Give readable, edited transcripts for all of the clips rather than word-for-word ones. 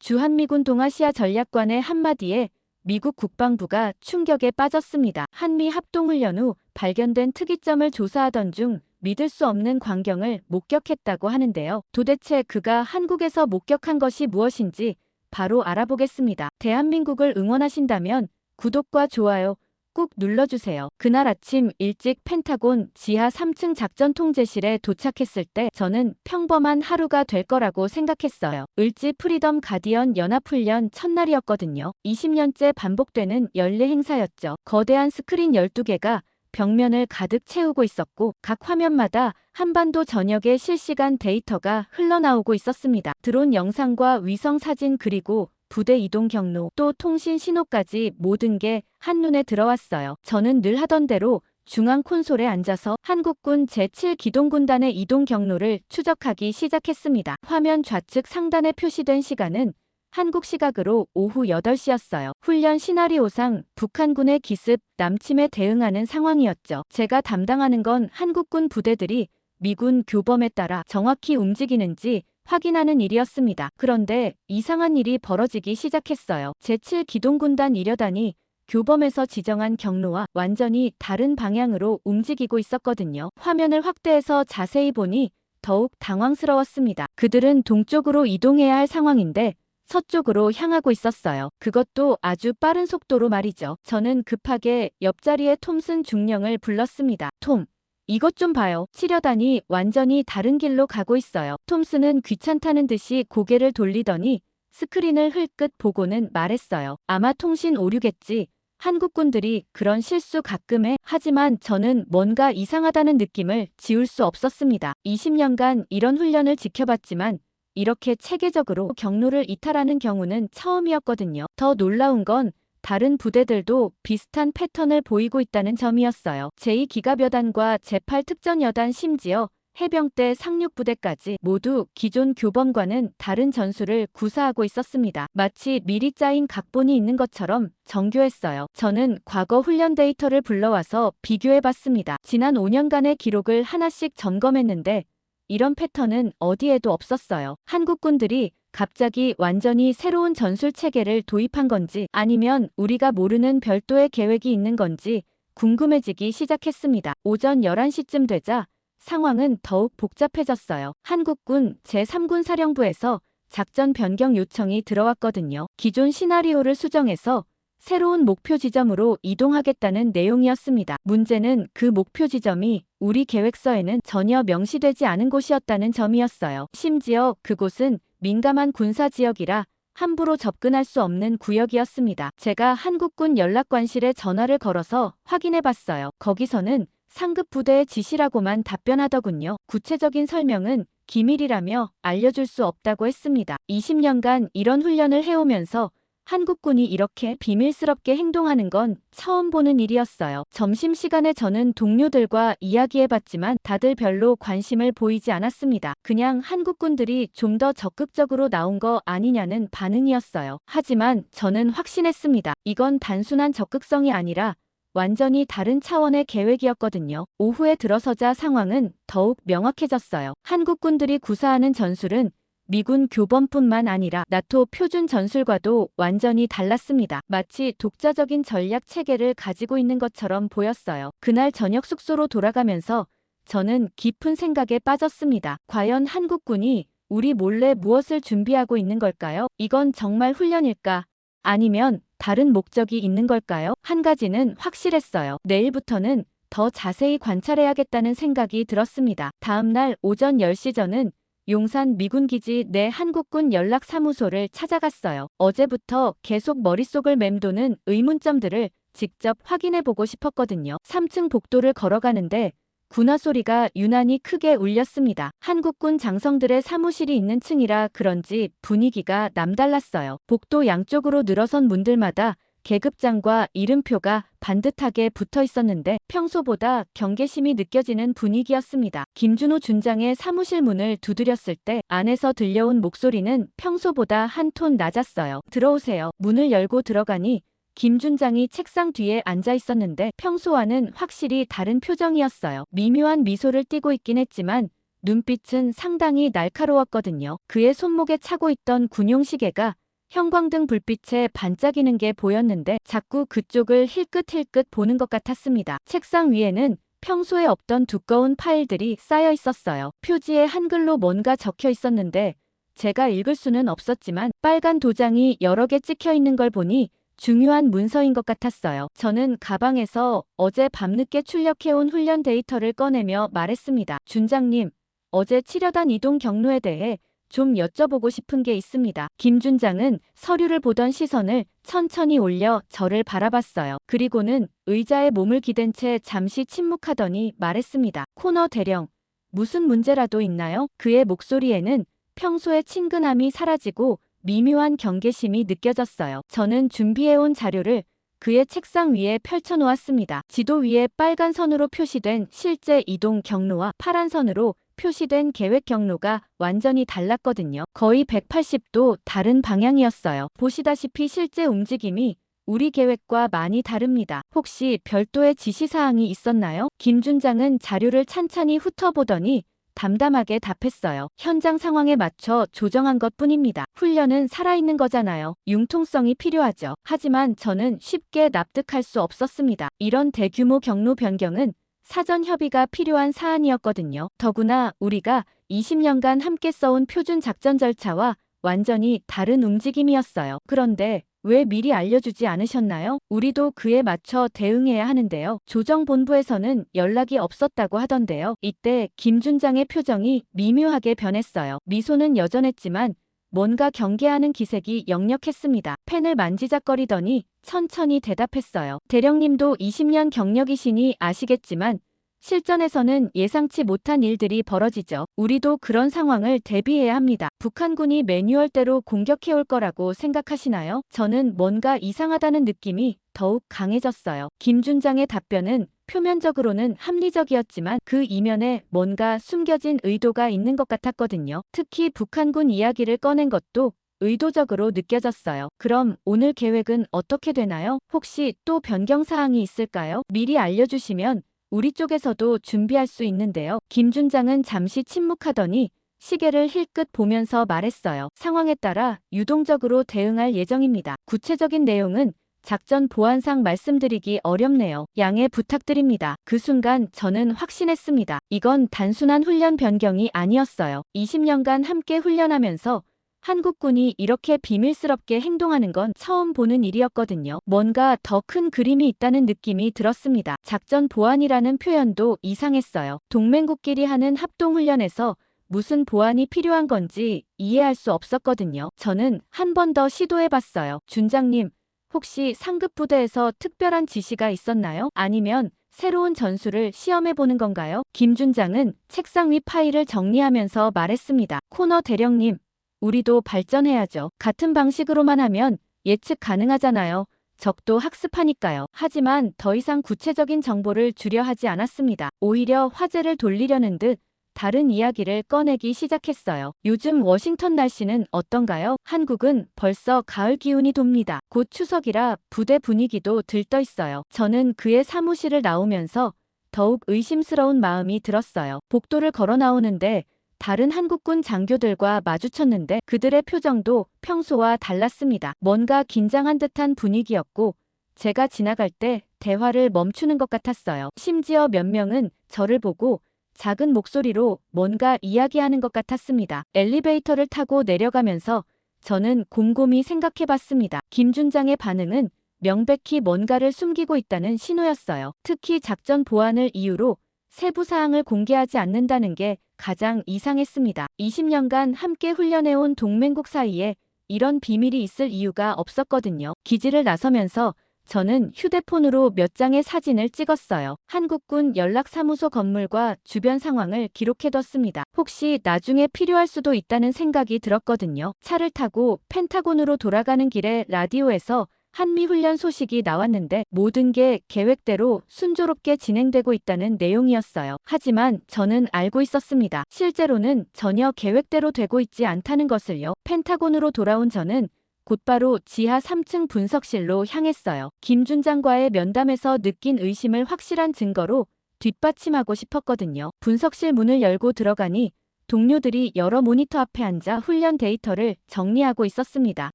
주한미군 동아시아 전략관의 한마디에 미국 국방부가 충격에 빠졌습니다. 한미 합동훈련 후 발견된 특이점을 조사하던 중 믿을 수 없는 광경을 목격했다고 하는데요. 도대체 그가 한국에서 목격한 것이 무엇인지 바로 알아보겠습니다. 대한민국을 응원하신다면 구독과 좋아요 꾹 눌러주세요. 그날 아침 일찍 펜타곤 지하 3층 작전통제실에 도착했을 때 저는 평범한 하루가 될 거라고 생각했어요. 을지 프리덤 가디언 연합훈련 첫날이었거든요. 20년째 반복되는 연례 행사였죠. 거대한 스크린 12개가 벽면을 가득 채우고 있었고 각 화면마다 한반도 전역의 실시간 데이터가 흘러나오고 있었습니다. 드론 영상과 위성 사진 그리고 부대 이동 경로, 또 통신 신호까지 모든 게 한눈에 들어왔어요. 저는 늘 하던 대로 중앙 콘솔에 앉아서 한국군 제7기동군단의 이동 경로를 추적하기 시작했습니다. 화면 좌측 상단에 표시된 시간은 한국 시각으로 오후 8시였어요. 훈련 시나리오상 북한군의 기습, 남침에 대응하는 상황이었죠. 제가 담당하는 건 한국군 부대들이 미군 교범에 따라 정확히 움직이는지 확인하는 일이었습니다. 그런데 이상한 일이 벌어지기 시작했어요. 제7기동군단 이려단이 교범에서 지정한 경로와 완전히 다른 방향으로 움직이고 있었거든요. 화면을 확대해서 자세히 보니 더욱 당황스러웠습니다. 그들은 동쪽으로 이동해야 할 상황인데 서쪽으로 향하고 있었어요. 그것도 아주 빠른 속도로 말이죠. 저는 급하게 옆자리의 톰슨 중령을 불렀습니다. 톰, 이것 좀 봐요. 치려다니 완전히 다른 길로 가고 있어요. 톰슨은 귀찮다는 듯이 고개를 돌리더니 스크린을 흘끗 보고는 말했어요. 아마 통신 오류겠지. 한국군들이 그런 실수 가끔 해. 하지만 저는 뭔가 이상하다는 느낌을 지울 수 없었습니다. 20년간 이런 훈련을 지켜봤지만 이렇게 체계적으로 경로를 이탈하는 경우는 처음이었거든요. 더 놀라운 건 다른 부대들도 비슷한 패턴을 보이고 있다는 점이었어요. 제2기갑여단과 제8특전여단 심지어 해병대 상륙부대까지 모두 기존 교범과는 다른 전술을 구사하고 있었습니다. 마치 미리 짜인 각본이 있는 것처럼 정교했어요. 저는 과거 훈련 데이터를 불러와서 비교해봤습니다. 지난 5년간의 기록을 하나씩 점검했는데 이런 패턴은 어디에도 없었어요. 한국군들이 갑자기 완전히 새로운 전술 체계를 도입한 건지 아니면 우리가 모르는 별도의 계획이 있는 건지 궁금해지기 시작했습니다. 오전 11시쯤 되자 상황은 더욱 복잡해졌어요. 한국군 제3군 사령부에서 작전 변경 요청이 들어왔거든요. 기존 시나리오를 수정해서 새로운 목표 지점으로 이동하겠다는 내용이었습니다. 문제는 그 목표 지점이 우리 계획서에는 전혀 명시되지 않은 곳이었다는 점이었어요. 심지어 그곳은 민감한 군사 지역이라 함부로 접근할 수 없는 구역이었습니다. 제가 한국군 연락관실에 전화를 걸어서 확인해봤어요. 거기서는 상급 부대의 지시라고만 답변하더군요. 구체적인 설명은 기밀이라며 알려줄 수 없다고 했습니다. 20년간 이런 훈련을 해오면서 한국군이 이렇게 비밀스럽게 행동하는 건 처음 보는 일이었어요. 점심시간에 저는 동료들과 이야기해봤지만 다들 별로 관심을 보이지 않았습니다. 그냥 한국군들이 좀 더 적극적으로 나온 거 아니냐는 반응이었어요. 하지만 저는 확신했습니다. 이건 단순한 적극성이 아니라 완전히 다른 차원의 계획이었거든요. 오후에 들어서자 상황은 더욱 명확해졌어요. 한국군들이 구사하는 전술은 미군 교범뿐만 아니라 나토 표준 전술과도 완전히 달랐습니다. 마치 독자적인 전략 체계를 가지고 있는 것처럼 보였어요. 그날 저녁 숙소로 돌아가면서 저는 깊은 생각에 빠졌습니다. 과연 한국군이 우리 몰래 무엇을 준비하고 있는 걸까요? 이건 정말 훈련일까? 아니면 다른 목적이 있는 걸까요? 한 가지는 확실했어요. 내일부터는 더 자세히 관찰해야겠다는 생각이 들었습니다. 다음 날 오전 10시 저는 용산 미군기지 내 한국군 연락사무소를 찾아갔어요. 어제부터 계속 머릿속을 맴도는 의문점들을 직접 확인해보고 싶었거든요. 3층 복도를 걸어가는데 군화 소리가 유난히 크게 울렸습니다. 한국군 장성들의 사무실이 있는 층이라 그런지 분위기가 남달랐어요. 복도 양쪽으로 늘어선 문들마다 계급장과 이름표가 반듯하게 붙어 있었는데 평소보다 경계심이 느껴지는 분위기였습니다. 김준호 준장의 사무실 문을 두드렸을 때 안에서 들려온 목소리는 평소보다 한 톤 낮았어요. 들어오세요. 문을 열고 들어가니 김 준장이 책상 뒤에 앉아 있었는데 평소와는 확실히 다른 표정이었어요. 미묘한 미소를 띠고 있긴 했지만 눈빛은 상당히 날카로웠거든요. 그의 손목에 차고 있던 군용 시계가 형광등 불빛에 반짝이는 게 보였는데 자꾸 그쪽을 힐끗힐끗 보는 것 같았습니다. 책상 위에는 평소에 없던 두꺼운 파일들이 쌓여 있었어요. 표지에 한글로 뭔가 적혀 있었는데 제가 읽을 수는 없었지만 빨간 도장이 여러 개 찍혀 있는 걸 보니 중요한 문서인 것 같았어요. 저는 가방에서 어제 밤늦게 출력해온 훈련 데이터를 꺼내며 말했습니다. 준장님, 어제 치려단 이동 경로에 대해 좀 여쭤보고 싶은 게 있습니다. 김 준장은 서류를 보던 시선을 천천히 올려 저를 바라봤어요. 그리고는 의자에 몸을 기댄 채 잠시 침묵하더니 말했습니다. 코너 대령, 무슨 문제라도 있나요? 그의 목소리에는 평소의 친근함이 사라지고 미묘한 경계심이 느껴졌어요. 저는 준비해온 자료를 그의 책상 위에 펼쳐놓았습니다. 지도 위에 빨간 선으로 표시된 실제 이동 경로와 파란 선으로 표시된 계획 경로가 완전히 달랐거든요. 거의 180도 다른 방향이었어요. 보시다시피 실제 움직임이 우리 계획과 많이 다릅니다. 혹시 별도의 지시사항이 있었나요? 김 준장은 자료를 찬찬히 훑어보더니 담담하게 답했어요. 현장 상황에 맞춰 조정한 것뿐입니다. 훈련은 살아있는 거잖아요. 융통성이 필요하죠. 하지만 저는 쉽게 납득할 수 없었습니다. 이런 대규모 경로 변경은 사전 협의가 필요한 사안이었거든요. 더구나 우리가 20년간 함께 써온 표준 작전 절차와 완전히 다른 움직임이었어요. 그런데 왜 미리 알려주지 않으셨나요? 우리도 그에 맞춰 대응해야 하는데요. 조정본부에서는 연락이 없었다고 하던데요. 이때 김 준장의 표정이 미묘하게 변했어요. 미소는 여전했지만 뭔가 경계하는 기색이 역력했습니다. 펜을 만지작거리더니 천천히 대답했어요. 대령님도 20년 경력이시니 아시겠지만 실전에서는 예상치 못한 일들이 벌어지죠. 우리도 그런 상황을 대비해야 합니다. 북한군이 매뉴얼대로 공격해올 거라고 생각하시나요? 저는 뭔가 이상하다는 느낌이 더욱 강해졌어요. 김 준장의 답변은 표면적으로는 합리적이었지만 그 이면에 뭔가 숨겨진 의도가 있는 것 같았거든요. 특히 북한군 이야기를 꺼낸 것도 의도적으로 느껴졌어요. 그럼 오늘 계획은 어떻게 되나요? 혹시 또 변경사항이 있을까요? 미리 알려주시면 우리 쪽에서도 준비할 수 있는데요. 김 준장은 잠시 침묵하더니 시계를 힐끗 보면서 말했어요. 상황에 따라 유동적으로 대응할 예정입니다. 구체적인 내용은 작전 보안상 말씀드리기 어렵네요. 양해 부탁드립니다. 그 순간 저는 확신했습니다. 이건 단순한 훈련 변경이 아니었어요. 20년간 함께 훈련하면서 한국군이 이렇게 비밀스럽게 행동하는 건 처음 보는 일이었거든요. 뭔가 더 큰 그림이 있다는 느낌이 들었습니다. 작전 보안이라는 표현도 이상했어요. 동맹국끼리 하는 합동훈련에서 무슨 보안이 필요한 건지 이해할 수 없었거든요. 저는 한 번 더 시도해봤어요. 준장님, 혹시 상급 부대에서 특별한 지시가 있었나요? 아니면 새로운 전술을 시험해보는 건가요? 김 준장은 책상 위 파일을 정리하면서 말했습니다. 코너 대령님, 우리도 발전해야죠. 같은 방식으로만 하면 예측 가능하잖아요. 적도 학습하니까요. 하지만 더 이상 구체적인 정보를 주려 하지 않았습니다. 오히려 화제를 돌리려는 듯 다른 이야기를 꺼내기 시작했어요. 요즘 워싱턴 날씨는 어떤가요? 한국은 벌써 가을 기운이 돕니다. 곧 추석이라 부대 분위기도 들떠 있어요. 저는 그의 사무실을 나오면서 더욱 의심스러운 마음이 들었어요. 복도를 걸어 나오는데 다른 한국군 장교들과 마주쳤는데 그들의 표정도 평소와 달랐습니다. 뭔가 긴장한 듯한 분위기였고 제가 지나갈 때 대화를 멈추는 것 같았어요. 심지어 몇 명은 저를 보고 작은 목소리로 뭔가 이야기하는 것 같았습니다. 엘리베이터를 타고 내려가면서 저는 곰곰이 생각해봤습니다. 김 준장의 반응은 명백히 뭔가를 숨기고 있다는 신호였어요. 특히 작전 보안을 이유로 세부 사항을 공개하지 않는다는 게 가장 이상했습니다. 20년간 함께 훈련해온 동맹국 사이에 이런 비밀이 있을 이유가 없었거든요. 기지를 나서면서 저는 휴대폰으로 몇 장의 사진을 찍었어요. 한국군 연락사무소 건물과 주변 상황을 기록해뒀습니다. 혹시 나중에 필요할 수도 있다는 생각이 들었거든요. 차를 타고 펜타곤으로 돌아가는 길에 라디오에서 한미훈련 소식이 나왔는데 모든 게 계획대로 순조롭게 진행되고 있다는 내용이었어요. 하지만 저는 알고 있었습니다. 실제로는 전혀 계획대로 되고 있지 않다는 것을요. 펜타곤으로 돌아온 저는 곧바로 지하 3층 분석실로 향했어요. 김 준장과의 면담에서 느낀 의심을 확실한 증거로 뒷받침하고 싶었거든요. 분석실 문을 열고 들어가니 동료들이 여러 모니터 앞에 앉아 훈련 데이터를 정리하고 있었습니다.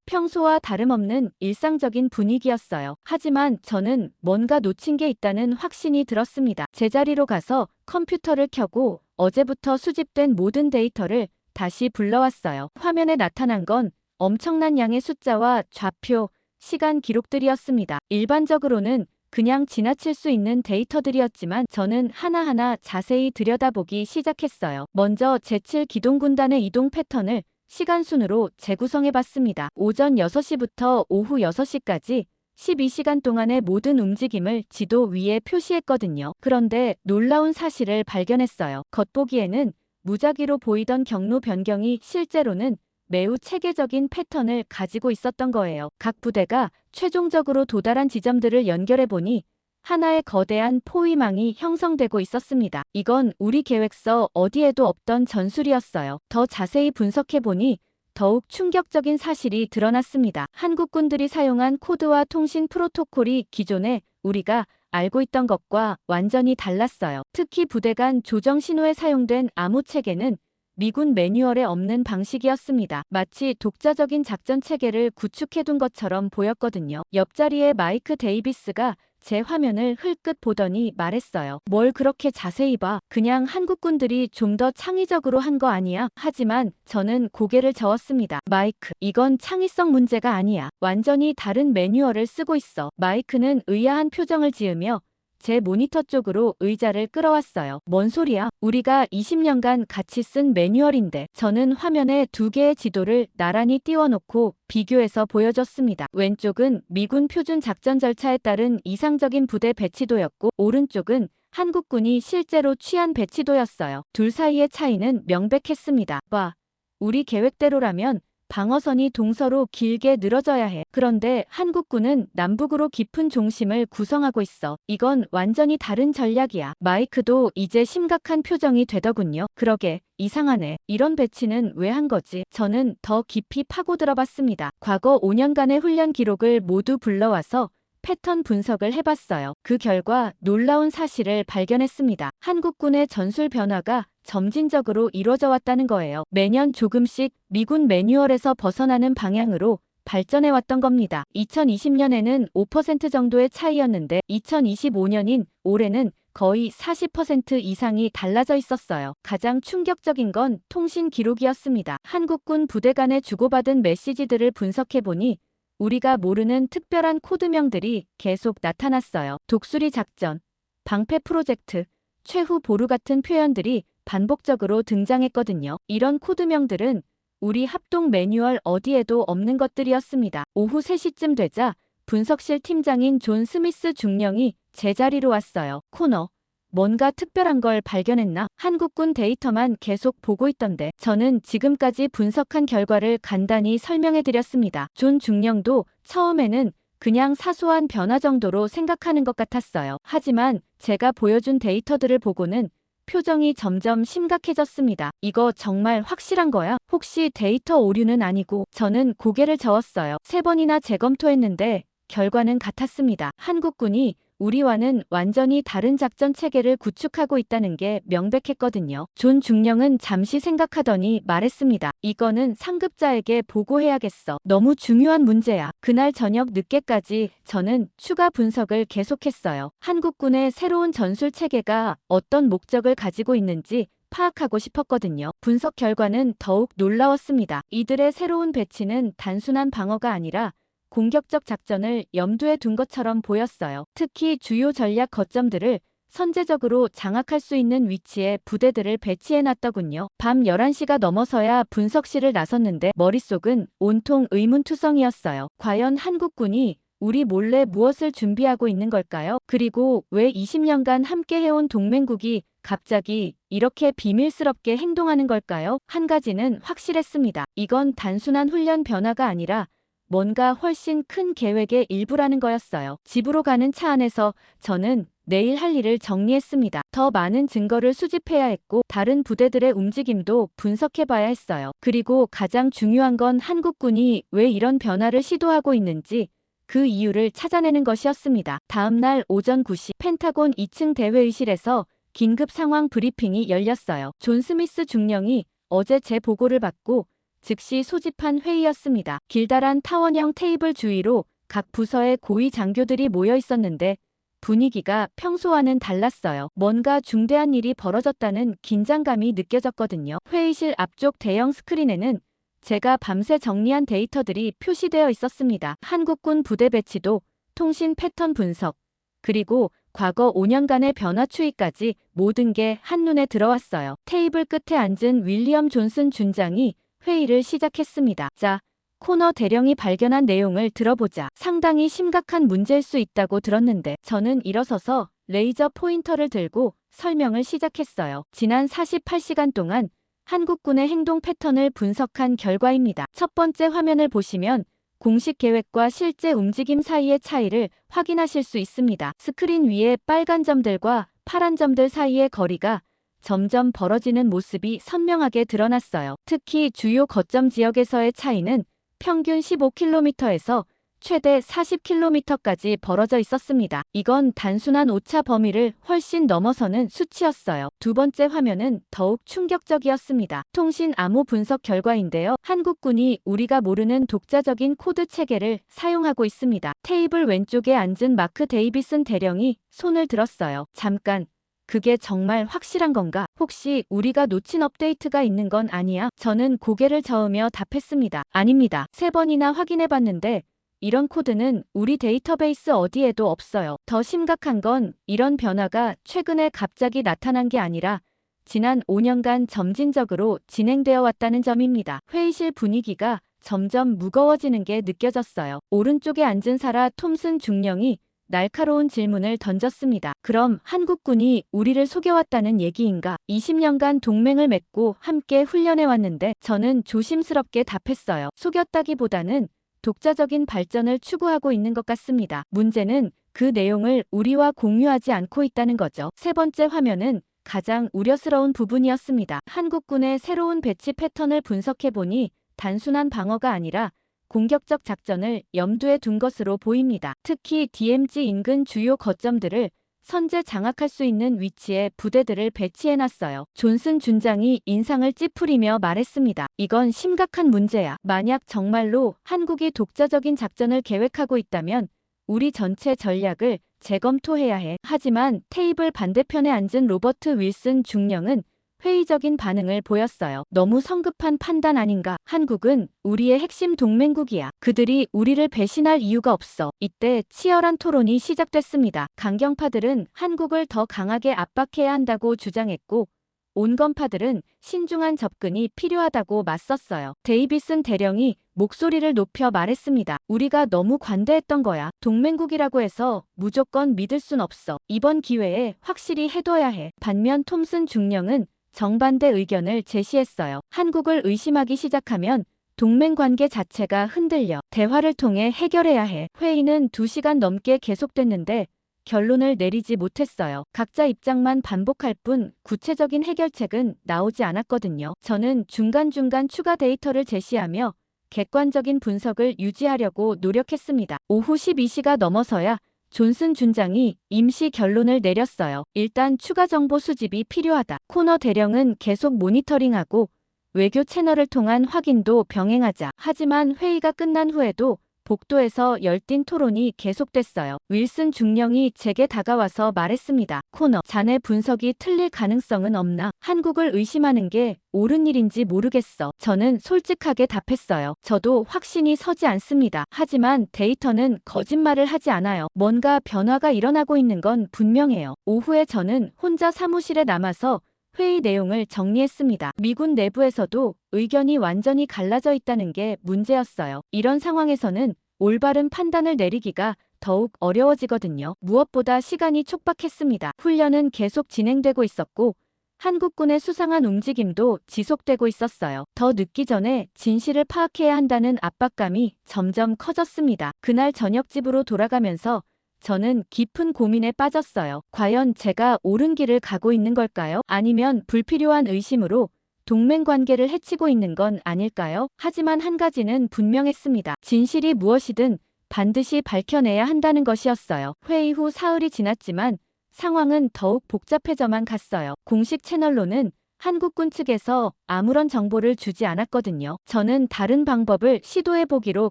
평소와 다름없는 일상적인 분위기였어요. 하지만 저는 뭔가 놓친 게 있다는 확신이 들었습니다. 제자리로 가서 컴퓨터를 켜고 어제부터 수집된 모든 데이터를 다시 불러왔어요. 화면에 나타난 건 엄청난 양의 숫자와 좌표, 시간 기록들이었습니다. 일반적으로는 그냥 지나칠 수 있는 데이터들이었지만 저는 하나하나 자세히 들여다보기 시작했어요. 먼저 제7 기동군단의 이동 패턴을 시간순으로 재구성해봤습니다. 오전 6시부터 오후 6시까지 12시간 동안의 모든 움직임을 지도 위에 표시했거든요. 그런데 놀라운 사실을 발견했어요. 겉보기에는 무작위로 보이던 경로 변경이 실제로는 매우 체계적인 패턴을 가지고 있었던 거예요. 각 부대가 최종적으로 도달한 지점들을 연결해보니 하나의 거대한 포위망이 형성되고 있었습니다. 이건 우리 계획서 어디에도 없던 전술이었어요. 더 자세히 분석해보니 더욱 충격적인 사실이 드러났습니다. 한국군들이 사용한 코드와 통신 프로토콜이 기존에 우리가 알고 있던 것과 완전히 달랐어요. 특히 부대 간 조정 신호에 사용된 암호 체계는 미군 매뉴얼에 없는 방식이었습니다. 마치 독자적인 작전 체계를 구축해둔 것처럼 보였거든요. 옆자리에 마이크 데이비스가 제 화면을 흘끗 보더니 말했어요. 뭘 그렇게 자세히 봐. 그냥 한국군들이 좀 더 창의적으로 한 거 아니야? 하지만 저는 고개를 저었습니다. 마이크, 이건 창의성 문제가 아니야. 완전히 다른 매뉴얼을 쓰고 있어. 마이크는 의아한 표정을 지으며 제 모니터 쪽으로 의자를 끌어왔어요. 뭔 소리야? 우리가 20년간 같이 쓴 매뉴얼인데. 저는 화면에 두 개의 지도를 나란히 띄워놓고 비교해서 보여줬습니다. 왼쪽은 미군 표준 작전 절차에 따른 이상적인 부대 배치도였고 오른쪽은 한국군이 실제로 취한 배치도였어요. 둘 사이의 차이는 명백했습니다. 봐, 우리 계획대로라면 방어선이 동서로 길게 늘어져야 해. 그런데 한국군은 남북으로 깊은 중심을 구성하고 있어. 이건 완전히 다른 전략이야. 마이크도 이제 심각한 표정이 되더군요. 그러게, 이상하네. 이런 배치는 왜 한 거지? 저는 더 깊이 파고들어봤습니다. 과거 5년간의 훈련 기록을 모두 불러와서 패턴 분석을 해봤어요. 그 결과 놀라운 사실을 발견했습니다. 한국군의 전술 변화가 점진적으로 이루어져 왔다는 거예요. 매년 조금씩 미군 매뉴얼에서 벗어나는 방향으로 발전해왔던 겁니다. 2020년에는 5% 정도의 차이였는데 2025년인 올해는 거의 40% 이상이 달라져 있었어요. 가장 충격적인 건 통신 기록이었습니다. 한국군 부대 간에 주고받은 메시지들을 분석해보니 우리가 모르는 특별한 코드명들이 계속 나타났어요. 독수리 작전, 방패 프로젝트, 최후 보루 같은 표현들이 반복적으로 등장했거든요. 이런 코드명들은 우리 합동 매뉴얼 어디에도 없는 것들이었습니다. 오후 3시쯤 되자 분석실 팀장인 존 스미스 중령이 제자리로 왔어요. 코너, 뭔가 특별한 걸 발견했나? 한국군 데이터만 계속 보고 있던데. 저는 지금까지 분석한 결과를 간단히 설명해드렸습니다. 존 중령도 처음에는 그냥 사소한 변화 정도로 생각하는 것 같았어요. 하지만 제가 보여준 데이터들을 보고는 표정이 점점 심각해졌습니다. 이거 정말 확실한 거야? 혹시 데이터 오류는 아니고? 저는 고개를 저었어요. 3번이나 재검토했는데 결과는 같았습니다. 한국군이 우리와는 완전히 다른 작전 체계를 구축하고 있다는 게 명백했거든요. 존 중령은 잠시 생각하더니 말했습니다. 이거는 상급자에게 보고해야겠어. 너무 중요한 문제야. 그날 저녁 늦게까지 저는 추가 분석을 계속했어요. 한국군의 새로운 전술 체계가 어떤 목적을 가지고 있는지 파악하고 싶었거든요. 분석 결과는 더욱 놀라웠습니다. 이들의 새로운 배치는 단순한 방어가 아니라 공격적 작전을 염두에 둔 것처럼 보였어요. 특히 주요 전략 거점들을 선제적으로 장악할 수 있는 위치에 부대들을 배치해놨더군요. 밤 11시가 넘어서야 분석실을 나섰는데 머릿속은 온통 의문투성이었어요. 과연 한국군이 우리 몰래 무엇을 준비하고 있는 걸까요? 그리고 왜 20년간 함께 해온 동맹국이 갑자기 이렇게 비밀스럽게 행동하는 걸까요? 한 가지는 확실했습니다. 이건 단순한 훈련 변화가 아니라 뭔가 훨씬 큰 계획의 일부라는 거였어요. 집으로 가는 차 안에서 저는 내일 할 일을 정리했습니다. 더 많은 증거를 수집해야 했고 다른 부대들의 움직임도 분석해봐야 했어요. 그리고 가장 중요한 건 한국군이 왜 이런 변화를 시도하고 있는지 그 이유를 찾아내는 것이었습니다. 다음 날 오전 9시 펜타곤 2층 대회의실에서 긴급 상황 브리핑이 열렸어요. 존 스미스 중령이 어제 제 보고를 받고 즉시 소집한 회의였습니다. 길다란 타원형 테이블 주위로 각 부서의 고위 장교들이 모여 있었는데 분위기가 평소와는 달랐어요. 뭔가 중대한 일이 벌어졌다는 긴장감이 느껴졌거든요. 회의실 앞쪽 대형 스크린에는 제가 밤새 정리한 데이터들이 표시되어 있었습니다. 한국군 부대 배치도, 통신 패턴 분석, 그리고 과거 5년간의 변화 추이까지 모든 게 한눈에 들어왔어요. 테이블 끝에 앉은 윌리엄 존슨 준장이 회의를 시작했습니다. 자, 코너 대령이 발견한 내용을 들어보자. 상당히 심각한 문제일 수 있다고 들었는데 저는 일어서서 레이저 포인터를 들고 설명을 시작했어요. 지난 48시간 동안 한국군의 행동 패턴을 분석한 결과입니다. 첫 번째 화면을 보시면 공식 계획과 실제 움직임 사이의 차이를 확인하실 수 있습니다. 스크린 위에 빨간 점들과 파란 점들 사이의 거리가 점점 벌어지는 모습이 선명하게 드러났어요. 특히 주요 거점 지역에서의 차이는 평균 15km에서 최대 40km까지 벌어져 있었습니다. 이건 단순한 오차 범위를 훨씬 넘어서는 수치였어요. 두 번째 화면은 더욱 충격적이었습니다. 통신 암호 분석 결과인데요. 한국군이 우리가 모르는 독자적인 코드 체계를 사용하고 있습니다. 테이블 왼쪽에 앉은 마크 데이비슨 대령이 손을 들었어요. 잠깐. 그게 정말 확실한 건가? 혹시 우리가 놓친 업데이트가 있는 건 아니야? 저는 고개를 저으며 답했습니다. 아닙니다. 3번이나 확인해봤는데 이런 코드는 우리 데이터베이스 어디에도 없어요. 더 심각한 건 이런 변화가 최근에 갑자기 나타난 게 아니라 지난 5년간 점진적으로 진행되어 왔다는 점입니다. 회의실 분위기가 점점 무거워지는 게 느껴졌어요. 오른쪽에 앉은 사라 톰슨 중령이 날카로운 질문을 던졌습니다. 그럼 한국군이 우리를 속여왔다는 얘기인가? 20년간 동맹을 맺고 함께 훈련해왔는데 저는 조심스럽게 답했어요. 속였다기보다는 독자적인 발전을 추구하고 있는 것 같습니다. 문제는 그 내용을 우리와 공유하지 않고 있다는 거죠. 세 번째 화면은 가장 우려스러운 부분이었습니다. 한국군의 새로운 배치 패턴을 분석해보니 단순한 방어가 아니라 공격적 작전을 염두에 둔 것으로 보입니다. 특히 DMZ 인근 주요 거점들을 선제 장악할 수 있는 위치에 부대들을 배치해놨어요. 존슨 준장이 인상을 찌푸리며 말했습니다. 이건 심각한 문제야. 만약 정말로 한국이 독자적인 작전을 계획하고 있다면 우리 전체 전략을 재검토해야 해. 하지만 테이블 반대편에 앉은 로버트 윌슨 중령은 회의적인 반응을 보였어요. 너무 성급한 판단 아닌가? 한국은 우리의 핵심 동맹국이야. 그들이 우리를 배신할 이유가 없어. 이때 치열한 토론이 시작됐습니다. 강경파들은 한국을 더 강하게 압박해야 한다고 주장했고 온건파들은 신중한 접근이 필요하다고 맞섰어요. 데이비슨 대령이 목소리를 높여 말했습니다. 우리가 너무 관대했던 거야. 동맹국이라고 해서 무조건 믿을 순 없어. 이번 기회에 확실히 해둬야 해. 반면 톰슨 중령은 정반대 의견을 제시했어요. 한국을 의심하기 시작하면 동맹 관계 자체가 흔들려 대화를 통해 해결해야 해. 회의는 2시간 넘게 계속됐는데 결론을 내리지 못했어요. 각자 입장만 반복할 뿐 구체적인 해결책은 나오지 않았거든요. 저는 중간중간 추가 데이터를 제시하며 객관적인 분석을 유지하려고 노력했습니다. 오후 12시가 넘어서야 존슨 준장이 임시 결론을 내렸어요. 일단 추가 정보 수집이 필요하다. 코너 대령은 계속 모니터링하고 외교 채널을 통한 확인도 병행하자. 하지만 회의가 끝난 후에도 복도에서 열띤 토론이 계속됐어요. 윌슨 중령이 제게 다가와서 말했습니다. 코너, 자네 분석이 틀릴 가능성은 없나? 한국을 의심하는 게 옳은 일인지 모르겠어. 저는 솔직하게 답했어요. 저도 확신이 서지 않습니다. 하지만 데이터는 거짓말을 하지 않아요. 뭔가 변화가 일어나고 있는 건 분명해요. 오후에 저는 혼자 사무실에 남아서 회의 내용을 정리했습니다. 미군 내부에서도 의견이 완전히 갈라져 있다는 게 문제였어요. 이런 상황에서는 올바른 판단을 내리기가 더욱 어려워지거든요. 무엇보다 시간이 촉박했습니다. 훈련은 계속 진행되고 있었고 한국군의 수상한 움직임도 지속되고 있었어요. 더 늦기 전에 진실을 파악해야 한다는 압박감이 점점 커졌습니다. 그날 저녁 집으로 돌아가면서 저는 깊은 고민에 빠졌어요. 과연 제가 옳은 길을 가고 있는 걸까요? 아니면 불필요한 의심으로 동맹 관계를 해치고 있는 건 아닐까요? 하지만 한 가지는 분명했습니다. 진실이 무엇이든 반드시 밝혀내야 한다는 것이었어요. 회의 후 사흘이 지났지만 상황은 더욱 복잡해져만 갔어요. 공식 채널로는 한국군 측에서 아무런 정보를 주지 않았거든요. 저는 다른 방법을 시도해보기로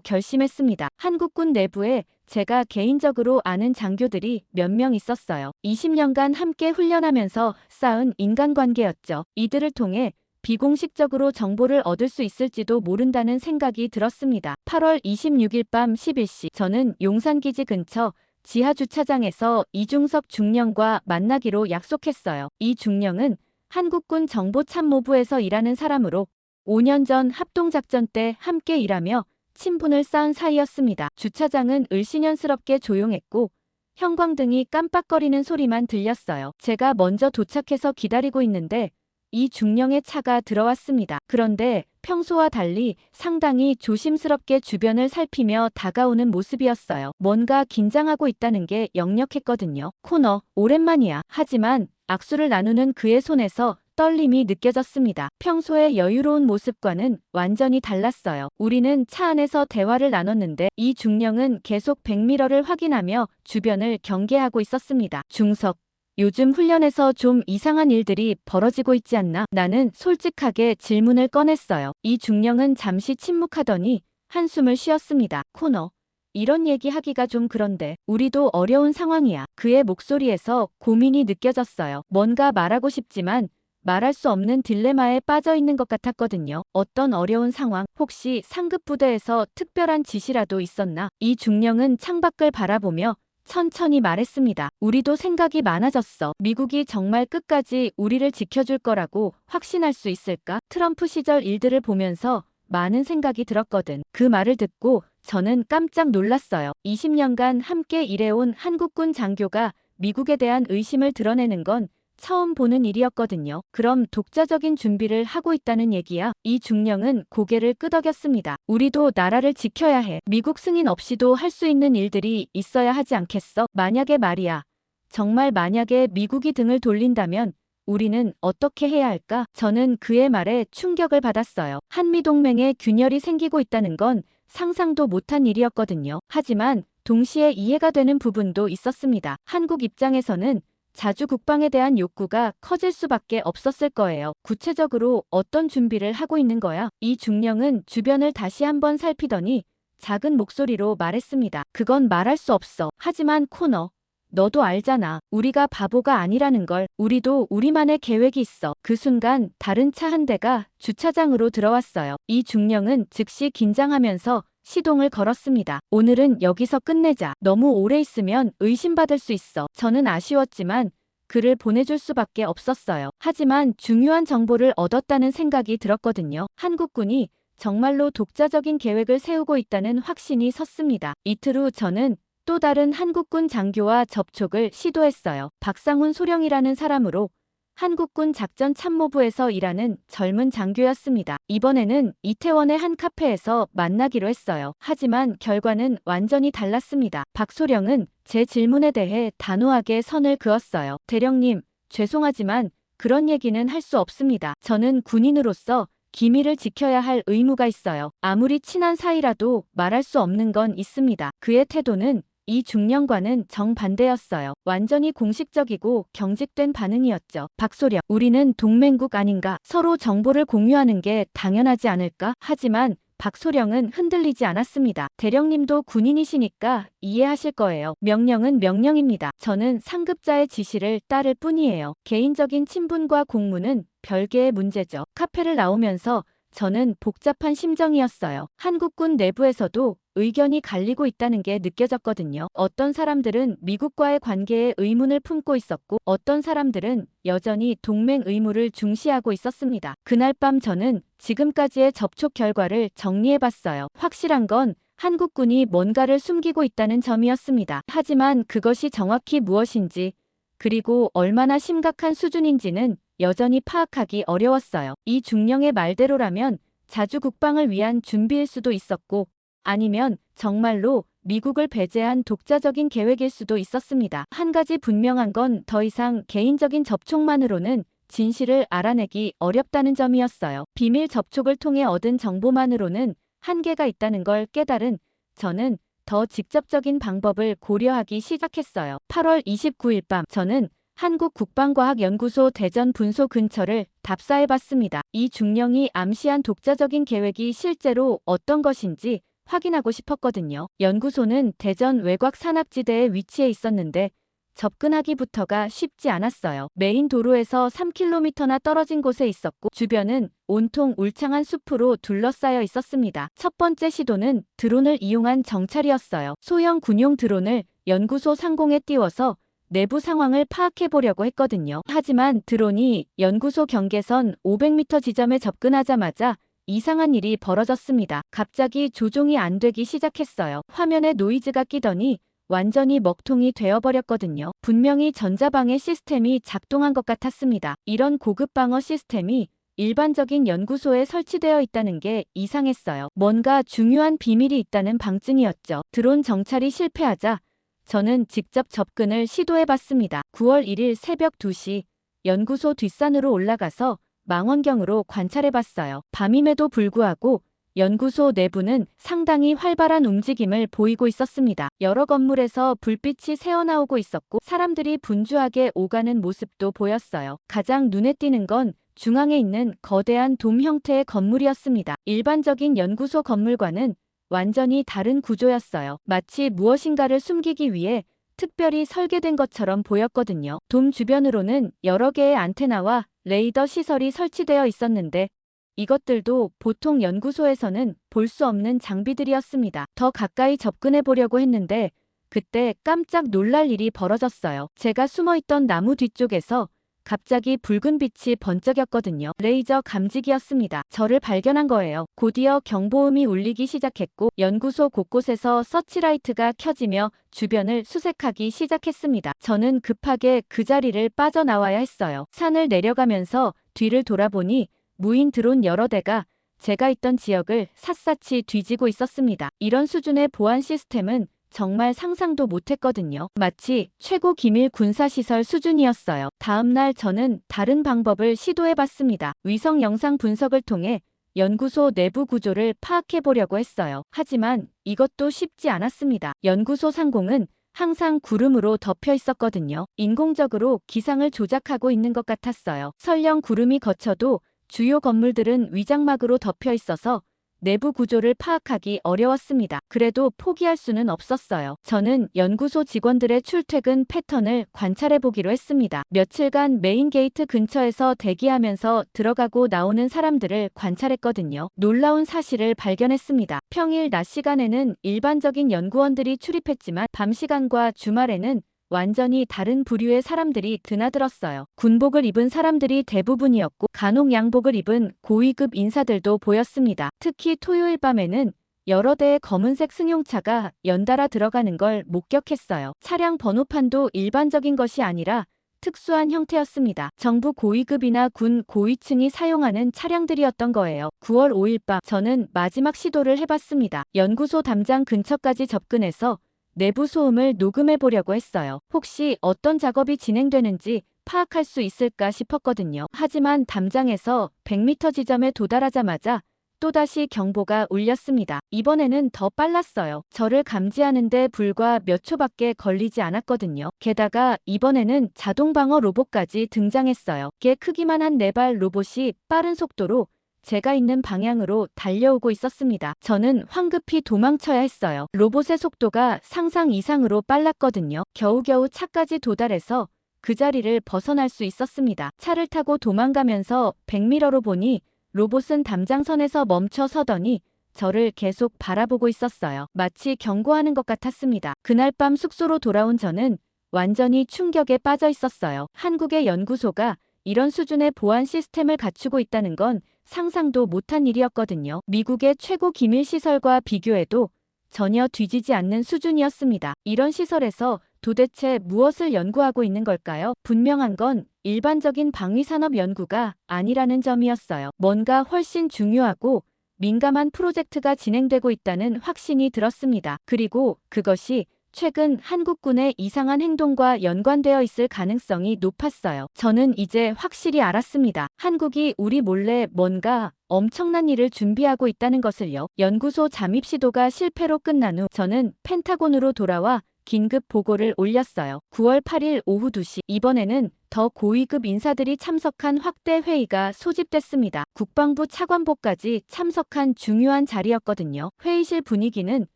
결심했습니다. 한국군 내부에 제가 개인적으로 아는 장교들이 몇 명 있었어요. 20년간 함께 훈련하면서 쌓은 인간관계였죠. 이들을 통해 비공식적으로 정보를 얻을 수 있을지도 모른다는 생각이 들었습니다. 8월 26일 밤 11시 저는 용산기지 근처 지하주차장에서 이중석 중령과 만나기로 약속했어요. 이 중령은 한국군 정보참모부에서 일하는 사람으로 5년 전 합동작전 때 함께 일하며 친분을 쌓은 사이였습니다. 주차장은 을씨년스럽게 조용했고 형광등이 깜빡거리는 소리만 들렸어요. 제가 먼저 도착해서 기다리고 있는데 이 중령의 차가 들어왔습니다. 그런데 평소와 달리 상당히 조심스럽게 주변을 살피며 다가오는 모습이었어요. 뭔가 긴장하고 있다는 게 역력했거든요. 코너, 오랜만이야. 하지만 악수를 나누는 그의 손에서 떨림이 느껴졌습니다. 평소의 여유로운 모습과는 완전히 달랐어요. 우리는 차 안에서 대화를 나눴는데 이 중령은 계속 백미러를 확인하며 주변을 경계하고 있었습니다. 중석, 요즘 훈련에서 좀 이상한 일들이 벌어지고 있지 않나? 나는 솔직하게 질문을 꺼냈어요. 이 중령은 잠시 침묵하더니 한숨을 쉬었습니다. 코너. 이런 얘기하기가 좀 그런데 우리도 어려운 상황이야. 그의 목소리에서 고민이 느껴졌어요. 뭔가 말하고 싶지만 말할 수 없는 딜레마에 빠져 있는 것 같았거든요. 어떤 어려운 상황, 혹시 상급 부대에서 특별한 지시라도 있었나? 이 중령은 창밖을 바라보며 천천히 말했습니다. 우리도 생각이 많아졌어. 미국이 정말 끝까지 우리를 지켜줄 거라고 확신할 수 있을까? 트럼프 시절 일들을 보면서 많은 생각이 들었거든. 그 말을 듣고 저는 깜짝 놀랐어요. 20년간 함께 일해온 한국군 장교가 미국에 대한 의심을 드러내는 건 처음 보는 일이었거든요. 그럼 독자적인 준비를 하고 있다는 얘기야? 이 중령은 고개를 끄덕였습니다. 우리도 나라를 지켜야 해. 미국 승인 없이도 할 수 있는 일들이 있어야 하지 않겠어? 만약에 말이야. 정말 만약에 미국이 등을 돌린다면 우리는 어떻게 해야 할까? 저는 그의 말에 충격을 받았어요. 한미동맹에 균열이 생기고 있다는 건 상상도 못한 일이었거든요. 하지만 동시에 이해가 되는 부분도 있었습니다. 한국 입장에서는 자주 국방에 대한 욕구가 커질 수밖에 없었을 거예요. 구체적으로 어떤 준비를 하고 있는 거야? 이 중령은 주변을 다시 한번 살피더니 작은 목소리로 말했습니다. 그건 말할 수 없어. 하지만 코너, 너도 알잖아. 우리가 바보가 아니라는 걸. 우리도 우리만의 계획이 있어. 그 순간 다른 차 한 대가 주차장으로 들어왔어요. 이 중령은 즉시 긴장하면서 시동을 걸었습니다. 오늘은 여기서 끝내자. 너무 오래 있으면 의심받을 수 있어. 저는 아쉬웠지만 그를 보내줄 수밖에 없었어요. 하지만 중요한 정보를 얻었다는 생각이 들었거든요. 한국군이 정말로 독자적인 계획을 세우고 있다는 확신이 섰습니다. 이틀 후 저는 또 다른 한국군 장교와 접촉을 시도했어요. 박상훈 소령이라는 사람으로 한국군 작전참모부에서 일하는 젊은 장교였습니다. 이번에는 이태원의 한 카페에서 만나기로 했어요. 하지만 결과는 완전히 달랐습니다. 박소령은 제 질문에 대해 단호하게 선을 그었어요. 대령님, 죄송하지만 그런 얘기는 할 수 없습니다. 저는 군인으로서 기밀을 지켜야 할 의무가 있어요. 아무리 친한 사이라도 말할 수 없는 건 있습니다. 그의 태도는 이 중령과는 정반대였어요. 완전히 공식적이고 경직된 반응이었죠. 박소령, 우리는 동맹국 아닌가? 서로 정보를 공유하는 게 당연하지 않을까? 하지만 박소령은 흔들리지 않았습니다. 대령님도 군인이시니까 이해하실 거예요. 명령은 명령입니다. 저는 상급자의 지시를 따를 뿐이에요. 개인적인 친분과 공무는 별개의 문제죠. 카페를 나오면서 저는 복잡한 심정이었어요. 한국군 내부에서도 의견이 갈리고 있다는 게 느껴졌거든요. 어떤 사람들은 미국과의 관계에 의문을 품고 있었고 어떤 사람들은 여전히 동맹 의무를 중시하고 있었습니다. 그날 밤 저는 지금까지의 접촉 결과를 정리해봤어요. 확실한 건 한국군이 뭔가를 숨기고 있다는 점이었습니다. 하지만 그것이 정확히 무엇인지 그리고 얼마나 심각한 수준인지는 여전히 파악하기 어려웠어요. 이 중령의 말대로라면 자주 국방을 위한 준비일 수도 있었고 아니면 정말로 미국을 배제한 독자적인 계획일 수도 있었습니다. 한 가지 분명한 건 더 이상 개인적인 접촉만으로는 진실을 알아내기 어렵다는 점이었어요. 비밀 접촉을 통해 얻은 정보만으로는 한계가 있다는 걸 깨달은 저는 더 직접적인 방법을 고려하기 시작했어요. 8월 29일 밤 저는 한국국방과학연구소 대전분소 근처를 답사해봤습니다. 이 중령이 암시한 독자적인 계획이 실제로 어떤 것인지 확인하고 싶었거든요. 연구소는 대전 외곽 산악지대에 위치해 있었는데 접근하기부터가 쉽지 않았어요. 메인 도로에서 3km나 떨어진 곳에 있었고 주변은 온통 울창한 숲으로 둘러싸여 있었습니다. 첫 번째 시도는 드론을 이용한 정찰이었어요. 소형 군용 드론을 연구소 상공에 띄워서 내부 상황을 파악해 보려고 했거든요. 하지만 드론이 연구소 경계선 500m 지점에 접근하자마자 이상한 일이 벌어졌습니다. 갑자기 조종이 안 되기 시작했어요. 화면에 노이즈가 끼더니 완전히 먹통이 되어버렸거든요. 분명히 전자방해 시스템이 작동한 것 같았습니다. 이런 고급 방어 시스템이 일반적인 연구소에 설치되어 있다는 게 이상했어요. 뭔가 중요한 비밀이 있다는 방증이었죠. 드론 정찰이 실패하자 저는 직접 접근을 시도해봤습니다. 9월 1일 새벽 2시 연구소 뒷산으로 올라가서 망원경으로 관찰해봤어요. 밤임에도 불구하고 연구소 내부는 상당히 활발한 움직임을 보이고 있었습니다. 여러 건물에서 불빛이 새어나오고 있었고 사람들이 분주하게 오가는 모습도 보였어요. 가장 눈에 띄는 건 중앙에 있는 거대한 돔 형태의 건물이었습니다. 일반적인 연구소 건물과는 완전히 다른 구조였어요. 마치 무엇인가를 숨기기 위해 특별히 설계된 것처럼 보였거든요. 돔 주변으로는 여러 개의 안테나와 레이더 시설이 설치되어 있었는데 이것들도 보통 연구소에서는 볼 수 없는 장비들이었습니다. 더 가까이 접근해 보려고 했는데 그때 깜짝 놀랄 일이 벌어졌어요. 제가 숨어있던 나무 뒤쪽에서 갑자기 붉은 빛이 번쩍였거든요. 레이저 감지기였습니다. 저를 발견한 거예요. 곧이어 경보음이 울리기 시작했고 연구소 곳곳에서 서치라이트가 켜지며 주변을 수색하기 시작했습니다. 저는 급하게 그 자리를 빠져나와야 했어요. 산을 내려가면서 뒤를 돌아보니 무인 드론 여러 대가 제가 있던 지역을 샅샅이 뒤지고 있었습니다. 이런 수준의 보안 시스템은 정말 상상도 못했거든요. 마치 최고 기밀 군사시설 수준이었어요. 다음날 저는 다른 방법을 시도해봤습니다. 위성 영상 분석을 통해 연구소 내부 구조를 파악해보려고 했어요. 하지만 이것도 쉽지 않았습니다. 연구소 상공은 항상 구름으로 덮여 있었거든요. 인공적으로 기상을 조작하고 있는 것 같았어요. 설령 구름이 걷혀도 주요 건물들은 위장막으로 덮여 있어서 내부 구조를 파악하기 어려웠습니다. 그래도 포기할 수는 없었어요. 저는 연구소 직원들의 출퇴근 패턴을 관찰해보기로 했습니다. 며칠간 메인 게이트 근처에서 대기하면서 들어가고 나오는 사람들을 관찰했거든요. 놀라운 사실을 발견했습니다. 평일 낮 시간에는 일반적인 연구원들이 출입했지만 밤 시간과 주말에는 완전히 다른 부류의 사람들이 드나들었어요. 군복을 입은 사람들이 대부분이었고 간혹 양복을 입은 고위급 인사들도 보였습니다. 특히 토요일 밤에는 여러 대의 검은색 승용차가 연달아 들어가는 걸 목격했어요. 차량 번호판도 일반적인 것이 아니라 특수한 형태였습니다. 정부 고위급이나 군 고위층이 사용하는 차량들이었던 거예요. 9월 5일 밤 저는 마지막 시도를 해봤습니다. 연구소 담장 근처까지 접근해서 내부 소음을 녹음해 보려고 했어요. 혹시 어떤 작업이 진행되는지 파악할 수 있을까 싶었거든요. 하지만 담장에서 100m 지점에 도달하자마자 또다시 경보가 울렸습니다. 이번에는 더 빨랐어요. 저를 감지하는데 불과 몇 초밖에 걸리지 않았거든요. 게다가 이번에는 자동방어 로봇까지 등장했어요. 개 크기만 한 4발 로봇이 빠른 속도로 제가 있는 방향으로 달려오고 있었습니다. 저는 황급히 도망쳐야 했어요. 로봇의 속도가 상상 이상으로 빨랐거든요. 겨우겨우 차까지 도달해서 그 자리를 벗어날 수 있었습니다. 차를 타고 도망가면서 백미러로 보니 로봇은 담장선에서 멈춰 서더니 저를 계속 바라보고 있었어요. 마치 경고하는 것 같았습니다. 그날 밤 숙소로 돌아온 저는 완전히 충격에 빠져 있었어요. 한국의 연구소가 이런 수준의 보안 시스템을 갖추고 있다는 건 상상도 못한 일이었거든요. 미국의 최고 기밀 시설과 비교해도 전혀 뒤지지 않는 수준이었습니다. 이런 시설에서 도대체 무엇을 연구하고 있는 걸까요? 분명한 건 일반적인 방위산업 연구가 아니라는 점이었어요. 뭔가 훨씬 중요하고 민감한 프로젝트가 진행되고 있다는 확신이 들었습니다. 그리고 그것이 최근 한국군의 이상한 행동과 연관되어 있을 가능성이 높았어요. 저는 이제 확실히 알았습니다. 한국이 우리 몰래 뭔가 엄청난 일을 준비하고 있다는 것을요. 연구소 잠입 시도가 실패로 끝난 후 저는 펜타곤으로 돌아와 긴급 보고를 올렸어요. 9월 8일 오후 2시 이번에는 더 고위급 인사들이 참석한 확대 회의가 소집됐습니다. 국방부 차관보까지 참석한 중요한 자리였거든요. 회의실 분위기는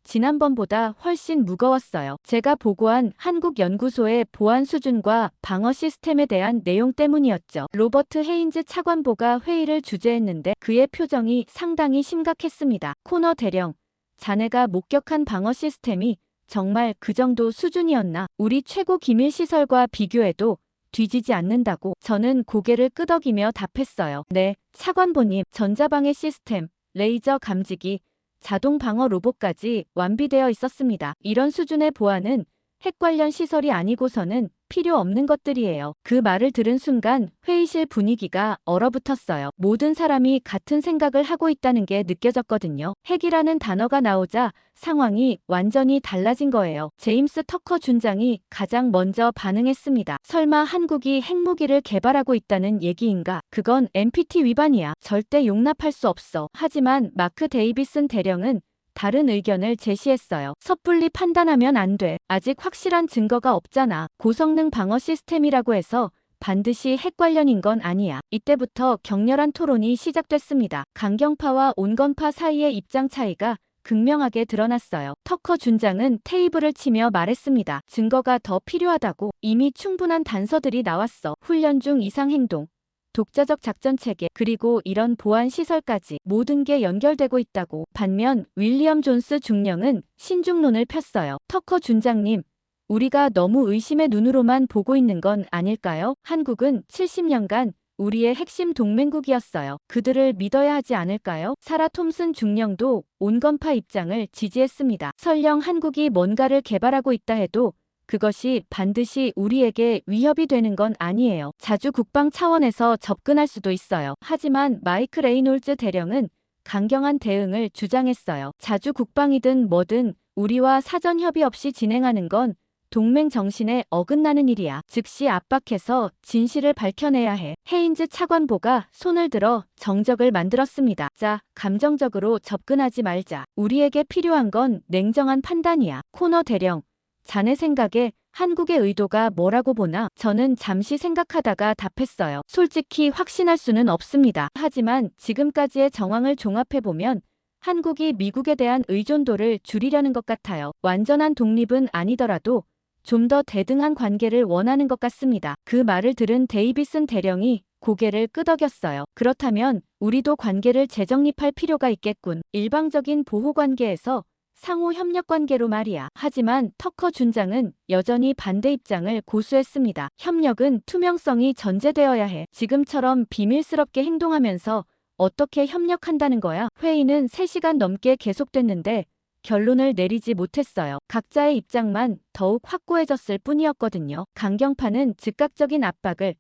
지난번보다 훨씬 무거웠어요. 제가 보고한 한국연구소의 보안 수준과 방어 시스템에 대한 내용 때문이었죠. 로버트 헤인즈 차관보가 회의를 주재했는데 그의 표정이 상당히 심각했습니다. 코너 대령, 자네가 목격한 방어 시스템이 정말 그 정도 수준이었나? 우리 최고 기밀 시설과 비교해도 뒤지지 않는다고. 저는 고개를 끄덕이며 답했어요. 네, 차관보님, 전자방해 시스템, 레이저 감지기, 자동 방어 로봇까지 완비되어 있었습니다. 이런 수준의 보안은 핵 관련 시설이 아니고서는 필요 없는 것들이에요. 그 말을 들은 순간 회의실 분위기가 얼어붙었어요. 모든 사람이 같은 생각을 하고 있다는 게 느껴졌거든요. 핵이라는 단어가 나오자 상황이 완전히 달라진 거예요. 제임스 터커 준장이 가장 먼저 반응했습니다. 설마 한국이 핵무기를 개발하고 있다는 얘기인가? 그건 NPT 위반이야. 절대 용납할 수 없어. 하지만 마크 데이비슨 대령은 다른 의견을 제시했어요. 섣불리 판단하면 안 돼. 아직 확실한 증거가 없잖아. 고성능 방어 시스템이라고 해서 반드시 핵 관련인 건 아니야. 이때부터 격렬한 토론이 시작됐습니다. 강경파와 온건파 사이의 입장 차이가 극명하게 드러났어요. 터커 준장은 테이블을 치며 말했습니다. 증거가 더 필요하다고. 이미 충분한 단서들이 나왔어. 훈련 중 이상 행동, 독자적 작전 체계, 그리고 이런 보안 시설까지 모든 게 연결되고 있다고. 반면 윌리엄 존스 중령은 신중론을 폈어요. 터커 준장님, 우리가 너무 의심의 눈으로만 보고 있는 건 아닐까요? 한국은 70년간 우리의 핵심 동맹국이었어요. 그들을 믿어야 하지 않을까요? 사라 톰슨 중령도 온건파 입장을 지지했습니다. 설령 한국이 뭔가를 개발하고 있다 해도 그것이 반드시 우리에게 위협이 되는 건 아니에요. 자주 국방 차원에서 접근할 수도 있어요. 하지만 마이크 레이놀즈 대령은 강경한 대응을 주장했어요. 자주 국방이든 뭐든 우리와 사전 협의 없이 진행하는 건 동맹 정신에 어긋나는 일이야. 즉시 압박해서 진실을 밝혀내야 해. 헤인즈 차관보가 손을 들어 정적을 만들었습니다. 자, 감정적으로 접근하지 말자. 우리에게 필요한 건 냉정한 판단이야. 코너 대령, 자네 생각에 한국의 의도가 뭐라고 보나? 저는 잠시 생각하다가 답했어요. 솔직히 확신할 수는 없습니다. 하지만 지금까지의 정황을 종합해보면 한국이 미국에 대한 의존도를 줄이려는 것 같아요. 완전한 독립은 아니더라도 좀 더 대등한 관계를 원하는 것 같습니다. 그 말을 들은 데이비슨 대령이 고개를 끄덕였어요. 그렇다면 우리도 관계를 재정립할 필요가 있겠군. 일방적인 보호관계에서 상호 협력관계로 말이야. 하지만 터커 준장은 여전히 반대 입장을 고수했습니다. 협력은 투명성이 전제되어야 해. 지금처럼 비밀스럽게 행동하면서 어떻게 협력한다는 거야? 회의는 3시간 넘게 계속됐는데 결론을 내리지 못했어요. 각자의 입장만 더욱 확고해졌을 뿐이었거든요. 강경파는 즉각적인 압박을,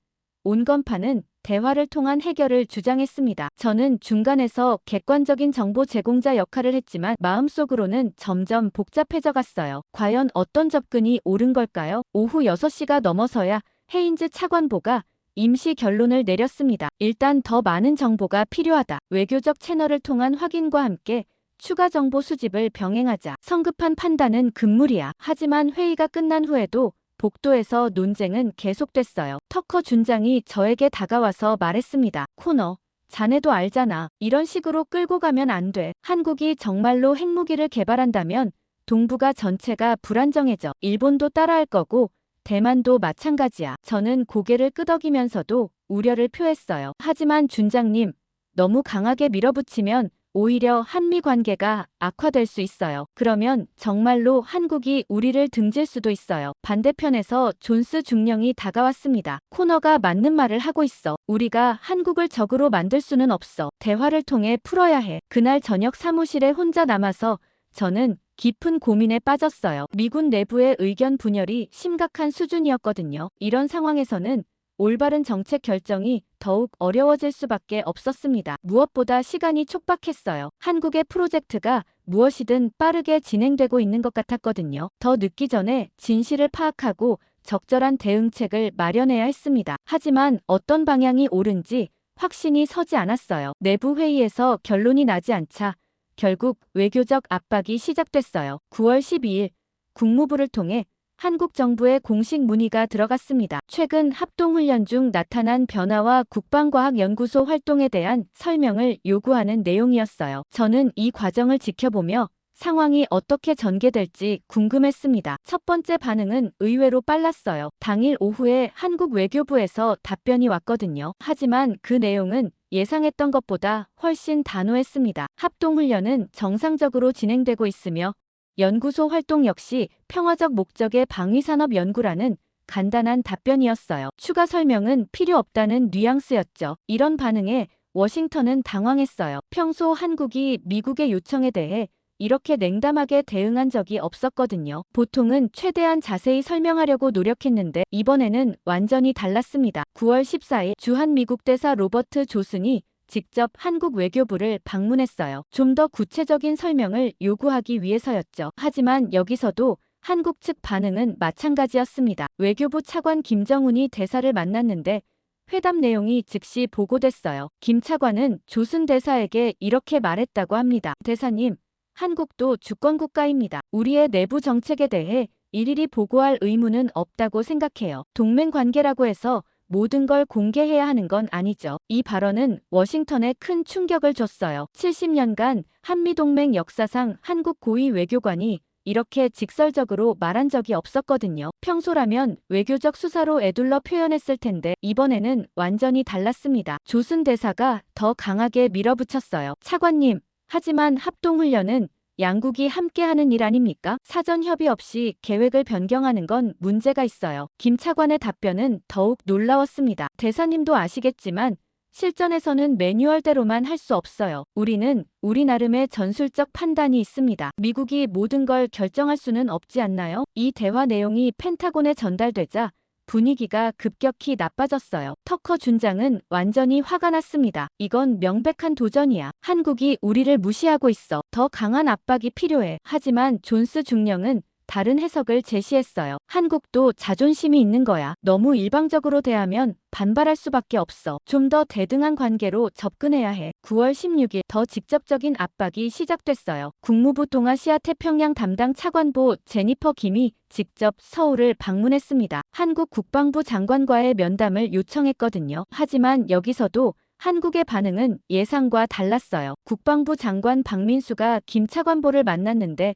온건파는 대화를 통한 해결을 주장했습니다. 저는 중간에서 객관적인 정보 제공자 역할을 했지만 마음속으로는 점점 복잡해져 갔어요. 과연 어떤 접근이 옳은 걸까요? 오후 6시가 넘어서야 헤인즈 차관보가 임시 결론을 내렸습니다. 일단 더 많은 정보가 필요하다. 외교적 채널을 통한 확인과 함께 추가 정보 수집을 병행하자. 성급한 판단은 금물이야. 하지만 회의가 끝난 후에도 복도에서 논쟁은 계속됐어요. 터커 준장이 저에게 다가와서 말했습니다. 코너, 자네도 알잖아. 이런 식으로 끌고 가면 안 돼. 한국이 정말로 핵무기를 개발한다면 동북아 전체가 불안정해져. 일본도 따라할 거고 대만도 마찬가지야. 저는 고개를 끄덕이면서도 우려를 표했어요. 하지만 준장님, 너무 강하게 밀어붙이면 오히려 한미 관계가 악화될 수 있어요. 그러면 정말로 한국이 우리를 등질 수도 있어요. 반대편에서 존스 중령이 다가왔습니다. 코너가 맞는 말을 하고 있어. 우리가 한국을 적으로 만들 수는 없어. 대화를 통해 풀어야 해. 그날 저녁 사무실에 혼자 남아서 저는 깊은 고민에 빠졌어요. 미군 내부의 의견 분열이 심각한 수준이었거든요. 이런 상황에서는 올바른 정책 결정이 더욱 어려워질 수밖에 없었습니다. 무엇보다 시간이 촉박했어요. 한국의 프로젝트가 무엇이든 빠르게 진행되고 있는 것 같았거든요. 더 늦기 전에 진실을 파악하고 적절한 대응책을 마련해야 했습니다. 하지만 어떤 방향이 옳은지 확신이 서지 않았어요. 내부 회의에서 결론이 나지 않자 결국 외교적 압박이 시작됐어요. 9월 12일 국무부를 통해 한국 정부의 공식 문의가 들어갔습니다. 최근 합동훈련 중 나타난 변화와 국방과학연구소 활동에 대한 설명을 요구하는 내용이었어요. 저는 이 과정을 지켜보며 상황이 어떻게 전개될지 궁금했습니다. 첫 번째 반응은 의외로 빨랐어요. 당일 오후에 한국 외교부에서 답변이 왔거든요. 하지만 그 내용은 예상했던 것보다 훨씬 단호했습니다. 합동훈련은 정상적으로 진행되고 있으며 연구소 활동 역시 평화적 목적의 방위산업 연구라는 간단한 답변이었어요. 추가 설명은 필요 없다는 뉘앙스였죠. 이런 반응에 워싱턴은 당황했어요. 평소 한국이 미국의 요청에 대해 이렇게 냉담하게 대응한 적이 없었거든요. 보통은 최대한 자세히 설명하려고 노력했는데 이번에는 완전히 달랐습니다. 9월 14일 주한 미국 대사 로버트 조슨이 직접 한국 외교부를 방문했어요. 좀 더 구체적인 설명을 요구하기 위해서였죠. 하지만 여기서도 한국 측 반응은 마찬가지였습니다. 외교부 차관 김정훈이 대사를 만났는데 회담 내용이 즉시 보고됐어요. 김 차관은 조슨 대사에게 이렇게 말했다고 합니다. 대사님, 한국도 주권국가입니다. 우리의 내부 정책에 대해 일일이 보고할 의무는 없다고 생각해요. 동맹 관계라고 해서 모든 걸 공개해야 하는 건 아니죠. 이 발언은 워싱턴에 큰 충격을 줬어요. 70년간 한미동맹 역사상 한국 고위 외교관이 이렇게 직설적으로 말한 적이 없었거든요. 평소라면 외교적 수사로 에둘러 표현했을 텐데 이번에는 완전히 달랐습니다. 조슨 대사가 더 강하게 밀어붙였어요. 차관님, 하지만 합동훈련은 양국이 함께하는 일 아닙니까? 사전 협의 없이 계획을 변경하는 건 문제가 있어요. 김 차관의 답변은 더욱 놀라웠습니다. 대사님도 아시겠지만 실전에서는 매뉴얼대로만 할 수 없어요. 우리는 우리 나름의 전술적 판단이 있습니다. 미국이 모든 걸 결정할 수는 없지 않나요? 이 대화 내용이 펜타곤에 전달되자 분위기가 급격히 나빠졌어요. 터커 준장은 완전히 화가 났습니다. 이건 명백한 도전이야. 한국이 우리를 무시하고 있어. 더 강한 압박이 필요해. 하지만 존스 중령은 다른 해석을 제시했어요. 한국도 자존심이 있는 거야. 너무 일방적으로 대하면 반발할 수밖에 없어. 좀 더 대등한 관계로 접근해야 해. 9월 16일 더 직접적인 압박이 시작됐어요. 국무부 동아시아 태평양 담당 차관보 제니퍼 김이 직접 서울을 방문했습니다. 한국 국방부 장관과의 면담을 요청했거든요. 하지만 여기서도 한국의 반응은 예상과 달랐어요. 국방부 장관 박민수가 김 차관보를 만났는데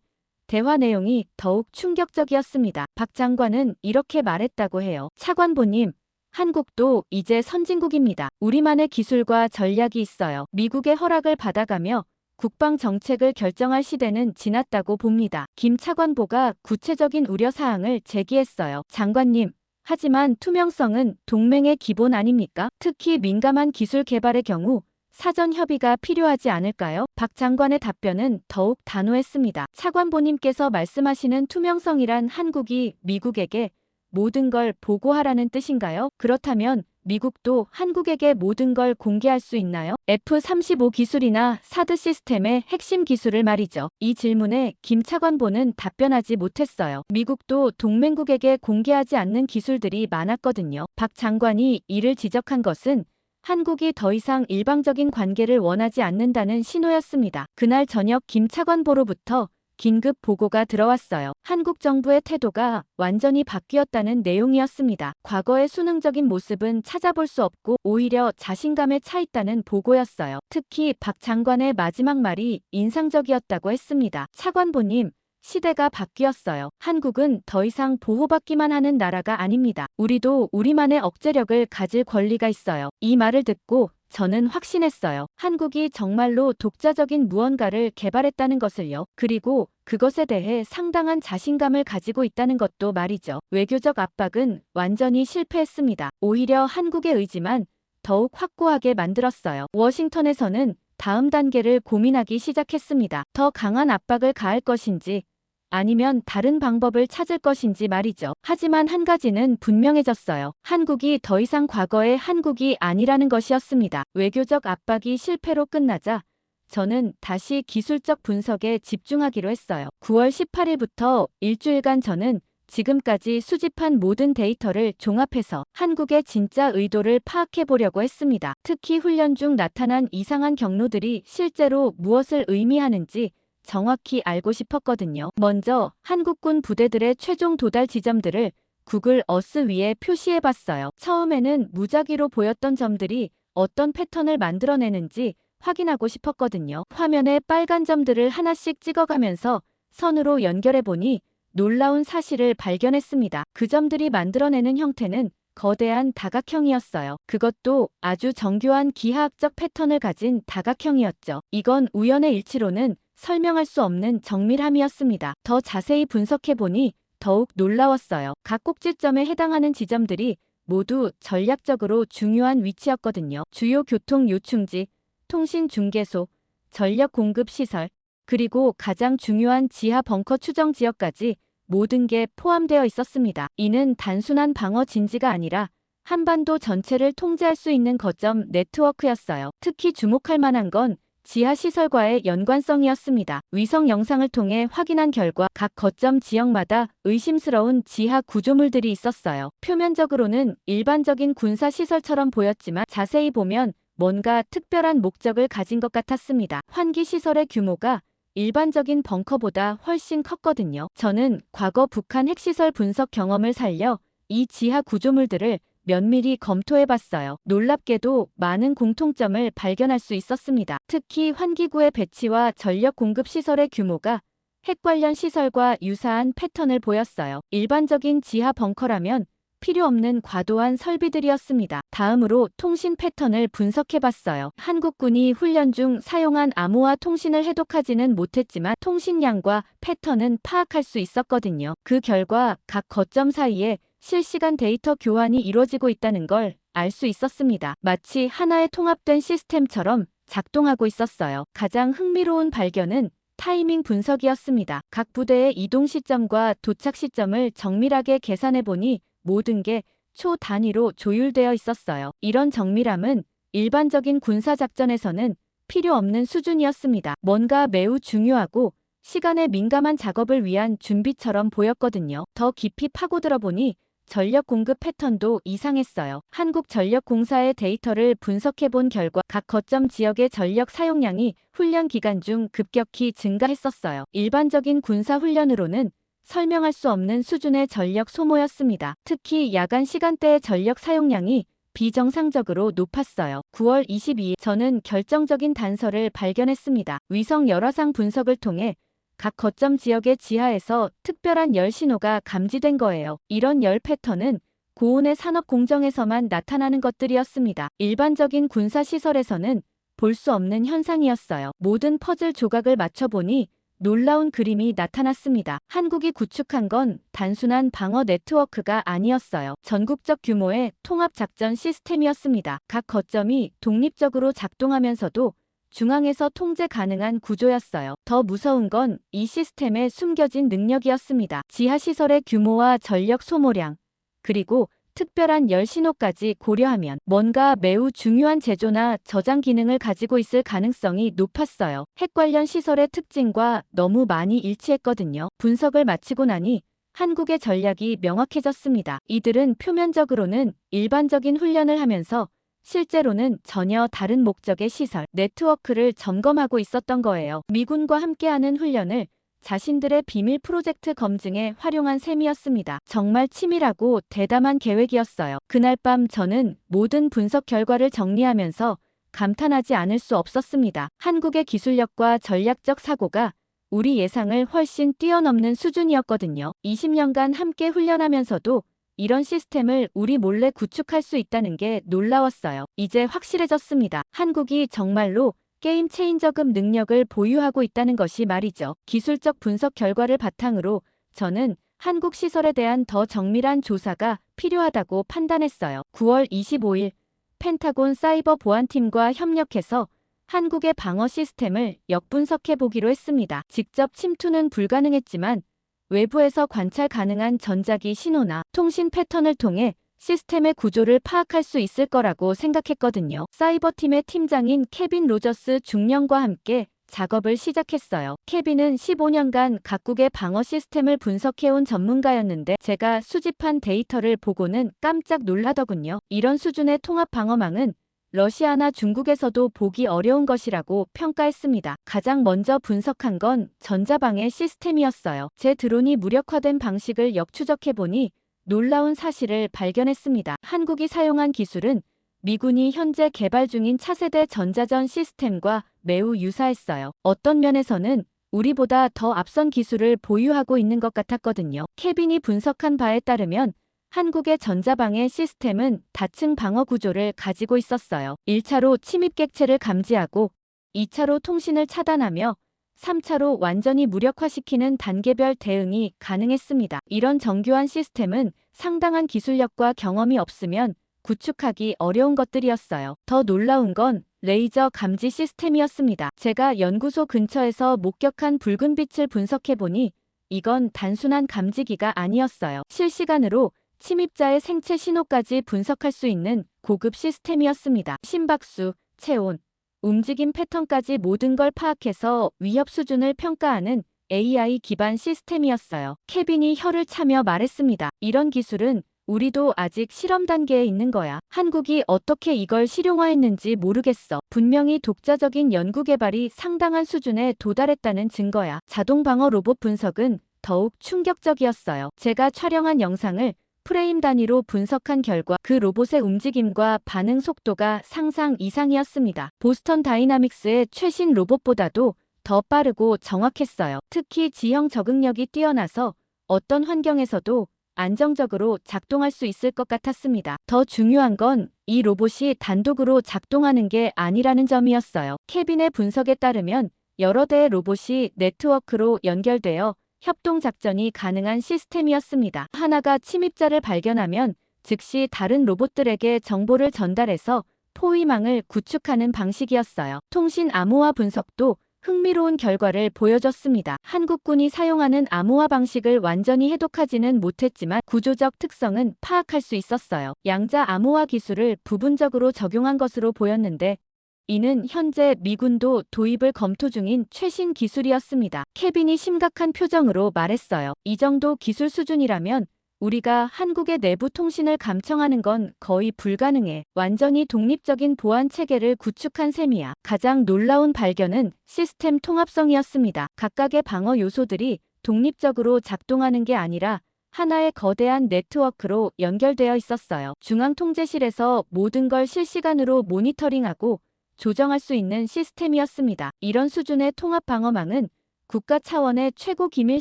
대화 내용이 더욱 충격적이었습니다. 박 장관은 이렇게 말했다고 해요. 차관보님, 한국도 이제 선진국입니다. 우리만의 기술과 전략이 있어요. 미국의 허락을 받아가며 국방 정책을 결정할 시대는 지났다고 봅니다. 김 차관보가 구체적인 우려사항을 제기했어요. 장관님, 하지만 투명성은 동맹의 기본 아닙니까? 특히 민감한 기술 개발의 경우 사전 협의가 필요하지 않을까요? 박 장관의 답변은 더욱 단호했습니다. 차관보님께서 말씀하시는 투명성이란 한국이 미국에게 모든 걸 보고하라는 뜻인가요? 그렇다면 미국도 한국에게 모든 걸 공개할 수 있나요? F-35 기술이나 사드 시스템의 핵심 기술을 말이죠. 이 질문에 김 차관보는 답변하지 못했어요. 미국도 동맹국에게 공개하지 않는 기술들이 많았거든요. 박 장관이 이를 지적한 것은 한국이 더 이상 일방적인 관계를 원하지 않는다는 신호였습니다. 그날 저녁 김 차관보로부터 긴급 보고가 들어왔어요. 한국 정부의 태도가 완전히 바뀌었다는 내용이었습니다. 과거의 수능적인 모습은 찾아볼 수 없고 오히려 자신감에 차 있다는 보고였어요. 특히 박 장관의 마지막 말이 인상적이었다고 했습니다. 차관보님, 시대가 바뀌었어요. 한국은 더 이상 보호받기만 하는 나라가 아닙니다. 우리도 우리만의 억제력을 가질 권리가 있어요. 이 말을 듣고 저는 확신했어요. 한국이 정말로 독자적인 무언가를 개발했다는 것을요. 그리고 그것에 대해 상당한 자신감을 가지고 있다는 것도 말이죠. 외교적 압박은 완전히 실패했습니다. 오히려 한국의 의지만 더욱 확고하게 만들었어요. 워싱턴에서는 다음 단계를 고민하기 시작했습니다. 더 강한 압박을 가할 것인지 아니면 다른 방법을 찾을 것인지 말이죠. 하지만 한 가지는 분명해졌어요. 한국이 더 이상 과거의 한국이 아니라는 것이었습니다. 외교적 압박이 실패로 끝나자 저는 다시 기술적 분석에 집중하기로 했어요. 9월 18일부터 일주일간 저는 지금까지 수집한 모든 데이터를 종합해서 한국의 진짜 의도를 파악해 보려고 했습니다. 특히 훈련 중 나타난 이상한 경로들이 실제로 무엇을 의미하는지 정확히 알고 싶었거든요. 먼저 한국군 부대들의 최종 도달 지점들을 구글 어스 위에 표시해봤어요. 처음에는 무작위로 보였던 점들이 어떤 패턴을 만들어내는지 확인하고 싶었거든요. 화면에 빨간 점들을 하나씩 찍어가면서 선으로 연결해보니 놀라운 사실을 발견했습니다. 그 점들이 만들어내는 형태는 거대한 다각형이었어요. 그것도 아주 정교한 기하학적 패턴을 가진 다각형이었죠. 이건 우연의 일치로는 설명할 수 없는 정밀함이었습니다. 더 자세히 분석해보니 더욱 놀라웠어요. 각 꼭지점에 해당하는 지점들이 모두 전략적으로 중요한 위치였거든요. 주요 교통 요충지, 통신 중개소, 전력 공급 시설, 그리고 가장 중요한 지하 벙커 추정 지역까지 모든 게 포함되어 있었습니다. 이는 단순한 방어 진지가 아니라 한반도 전체를 통제할 수 있는 거점 네트워크였어요. 특히 주목할 만한 건 지하 시설과의 연관성이었습니다. 위성 영상을 통해 확인한 결과 각 거점 지역마다 의심스러운 지하 구조물들이 있었어요. 표면적으로는 일반적인 군사 시설처럼 보였지만 자세히 보면 뭔가 특별한 목적을 가진 것 같았습니다. 환기 시설의 규모가 일반적인 벙커보다 훨씬 컸거든요. 저는 과거 북한 핵시설 분석 경험을 살려 이 지하 구조물들을 면밀히 검토해봤어요. 놀랍게도 많은 공통점을 발견할 수 있었습니다. 특히 환기구의 배치와 전력 공급 시설의 규모가 핵 관련 시설과 유사한 패턴을 보였어요. 일반적인 지하 벙커라면 필요 없는 과도한 설비들이었습니다. 다음으로 통신 패턴을 분석해봤어요. 한국군이 훈련 중 사용한 암호화 통신을 해독하지는 못했지만 통신량과 패턴은 파악할 수 있었거든요. 그 결과 각 거점 사이에 실시간 데이터 교환이 이루어지고 있다는 걸 알 수 있었습니다. 마치 하나의 통합된 시스템처럼 작동하고 있었어요. 가장 흥미로운 발견은 타이밍 분석이었습니다. 각 부대의 이동 시점과 도착 시점을 정밀하게 계산해보니 모든 게 초 단위로 조율되어 있었어요. 이런 정밀함은 일반적인 군사작전에서는 필요 없는 수준이었습니다. 뭔가 매우 중요하고 시간에 민감한 작업을 위한 준비처럼 보였거든요. 더 깊이 파고들어 보니 전력 공급 패턴도 이상했어요. 한국전력공사의 데이터를 분석해본 결과 각 거점 지역의 전력 사용량이 훈련 기간 중 급격히 증가했었어요. 일반적인 군사훈련으로는 설명할 수 없는 수준의 전력 소모였습니다. 특히 야간 시간대의 전력 사용량이 비정상적으로 높았어요. 9월 22일 저는 결정적인 단서를 발견했습니다. 위성 열화상 분석을 통해 각 거점 지역의 지하에서 특별한 열 신호가 감지된 거예요. 이런 열 패턴은 고온의 산업 공정에서만 나타나는 것들이었습니다. 일반적인 군사시설에서는 볼 수 없는 현상이었어요. 모든 퍼즐 조각을 맞춰보니 놀라운 그림이 나타났습니다. 한국이 구축한 건 단순한 방어 네트워크가 아니었어요. 전국적 규모의 통합작전 시스템이었습니다. 각 거점이 독립적으로 작동하면서도 중앙에서 통제 가능한 구조였어요. 더 무서운 건 이 시스템의 숨겨진 능력이었습니다. 지하시설의 규모와 전력 소모량, 그리고 특별한 열 신호까지 고려하면 뭔가 매우 중요한 제조나 저장 기능을 가지고 있을 가능성이 높았어요. 핵 관련 시설의 특징과 너무 많이 일치했거든요. 분석을 마치고 나니 한국의 전략이 명확해졌습니다. 이들은 표면적으로는 일반적인 훈련을 하면서 실제로는 전혀 다른 목적의 시설, 네트워크를 점검하고 있었던 거예요. 미군과 함께하는 훈련을 자신들의 비밀 프로젝트 검증에 활용한 셈이었습니다. 정말 치밀하고 대담한 계획이었어요. 그날 밤 저는 모든 분석 결과를 정리하면서 감탄하지 않을 수 없었습니다. 한국의 기술력과 전략적 사고가 우리 예상을 훨씬 뛰어넘는 수준이었거든요. 20년간 함께 훈련하면서도 이런 시스템을 우리 몰래 구축할 수 있다는 게 놀라웠어요. 이제 확실해졌습니다. 한국이 정말로 게임 체인저급 능력을 보유하고 있다는 것이 말이죠. 기술적 분석 결과를 바탕으로 저는 한국 시설에 대한 더 정밀한 조사가 필요하다고 판단했어요. 9월 25일 펜타곤 사이버 보안팀과 협력해서 한국의 방어 시스템을 역분석해 보기로 했습니다. 직접 침투는 불가능했지만 외부에서 관찰 가능한 전자기 신호나 통신 패턴을 통해 시스템의 구조를 파악할 수 있을 거라고 생각했거든요. 사이버팀의 팀장인 케빈 로저스 중령과 함께 작업을 시작했어요. 케빈은 15년간 각국의 방어 시스템을 분석해온 전문가였는데 제가 수집한 데이터를 보고는 깜짝 놀라더군요. 이런 수준의 통합 방어망은 러시아나 중국에서도 보기 어려운 것이라고 평가했습니다. 가장 먼저 분석한 건 전자방해 시스템이었어요. 제 드론이 무력화된 방식을 역추적해보니 놀라운 사실을 발견했습니다. 한국이 사용한 기술은 미군이 현재 개발 중인 차세대 전자전 시스템과 매우 유사했어요. 어떤 면에서는 우리보다 더 앞선 기술을 보유하고 있는 것 같았거든요. 케빈이 분석한 바에 따르면 한국의 전자방해 시스템은 다층 방어 구조를 가지고 있었어요. 1차로 침입 객체를 감지하고 2차로 통신을 차단하며 3차로 완전히 무력화시키는 단계별 대응이 가능했습니다. 이런 정교한 시스템은 상당한 기술력과 경험이 없으면 구축하기 어려운 것들이었어요. 더 놀라운 건 레이저 감지 시스템이었습니다. 제가 연구소 근처에서 목격한 붉은 빛을 분석해보니 이건 단순한 감지기가 아니었어요. 실시간으로 침입자의 생체 신호까지 분석할 수 있는 고급 시스템이었습니다. 심박수, 체온, 움직임 패턴까지 모든 걸 파악해서 위협 수준을 평가하는 AI 기반 시스템이었어요. 케빈이 혀를 차며 말했습니다. 이런 기술은 우리도 아직 실험 단계에 있는 거야. 한국이 어떻게 이걸 실용화했는지 모르겠어. 분명히 독자적인 연구 개발이 상당한 수준에 도달했다는 증거야. 자동 방어 로봇 분석은 더욱 충격적이었어요. 제가 촬영한 영상을 프레임 단위로 분석한 결과 그 로봇의 움직임과 반응 속도가 상상 이상이었습니다. 보스턴 다이나믹스의 최신 로봇보다도 더 빠르고 정확했어요. 특히 지형 적응력이 뛰어나서 어떤 환경에서도 안정적으로 작동할 수 있을 것 같았습니다. 더 중요한 건 이 로봇이 단독으로 작동하는 게 아니라는 점이었어요. 케빈의 분석에 따르면 여러 대의 로봇이 네트워크로 연결되어 협동 작전이 가능한 시스템이었습니다. 하나가 침입자를 발견하면 즉시 다른 로봇들에게 정보를 전달해서 포위망을 구축하는 방식이었어요. 통신 암호화 분석도 흥미로운 결과를 보여줬습니다. 한국군이 사용하는 암호화 방식을 완전히 해독하지는 못했지만 구조적 특성은 파악할 수 있었어요. 양자 암호화 기술을 부분적으로 적용한 것으로 보였는데 이는 현재 미군도 도입을 검토 중인 최신 기술이었습니다. 케빈이 심각한 표정으로 말했어요. 이 정도 기술 수준이라면 우리가 한국의 내부 통신을 감청하는 건 거의 불가능해. 완전히 독립적인 보안 체계를 구축한 셈이야. 가장 놀라운 발견은 시스템 통합성이었습니다. 각각의 방어 요소들이 독립적으로 작동하는 게 아니라 하나의 거대한 네트워크로 연결되어 있었어요. 중앙통제실에서 모든 걸 실시간으로 모니터링하고 조정할 수 있는 시스템이었습니다. 이런 수준의 통합 방어망은 국가 차원의 최고 기밀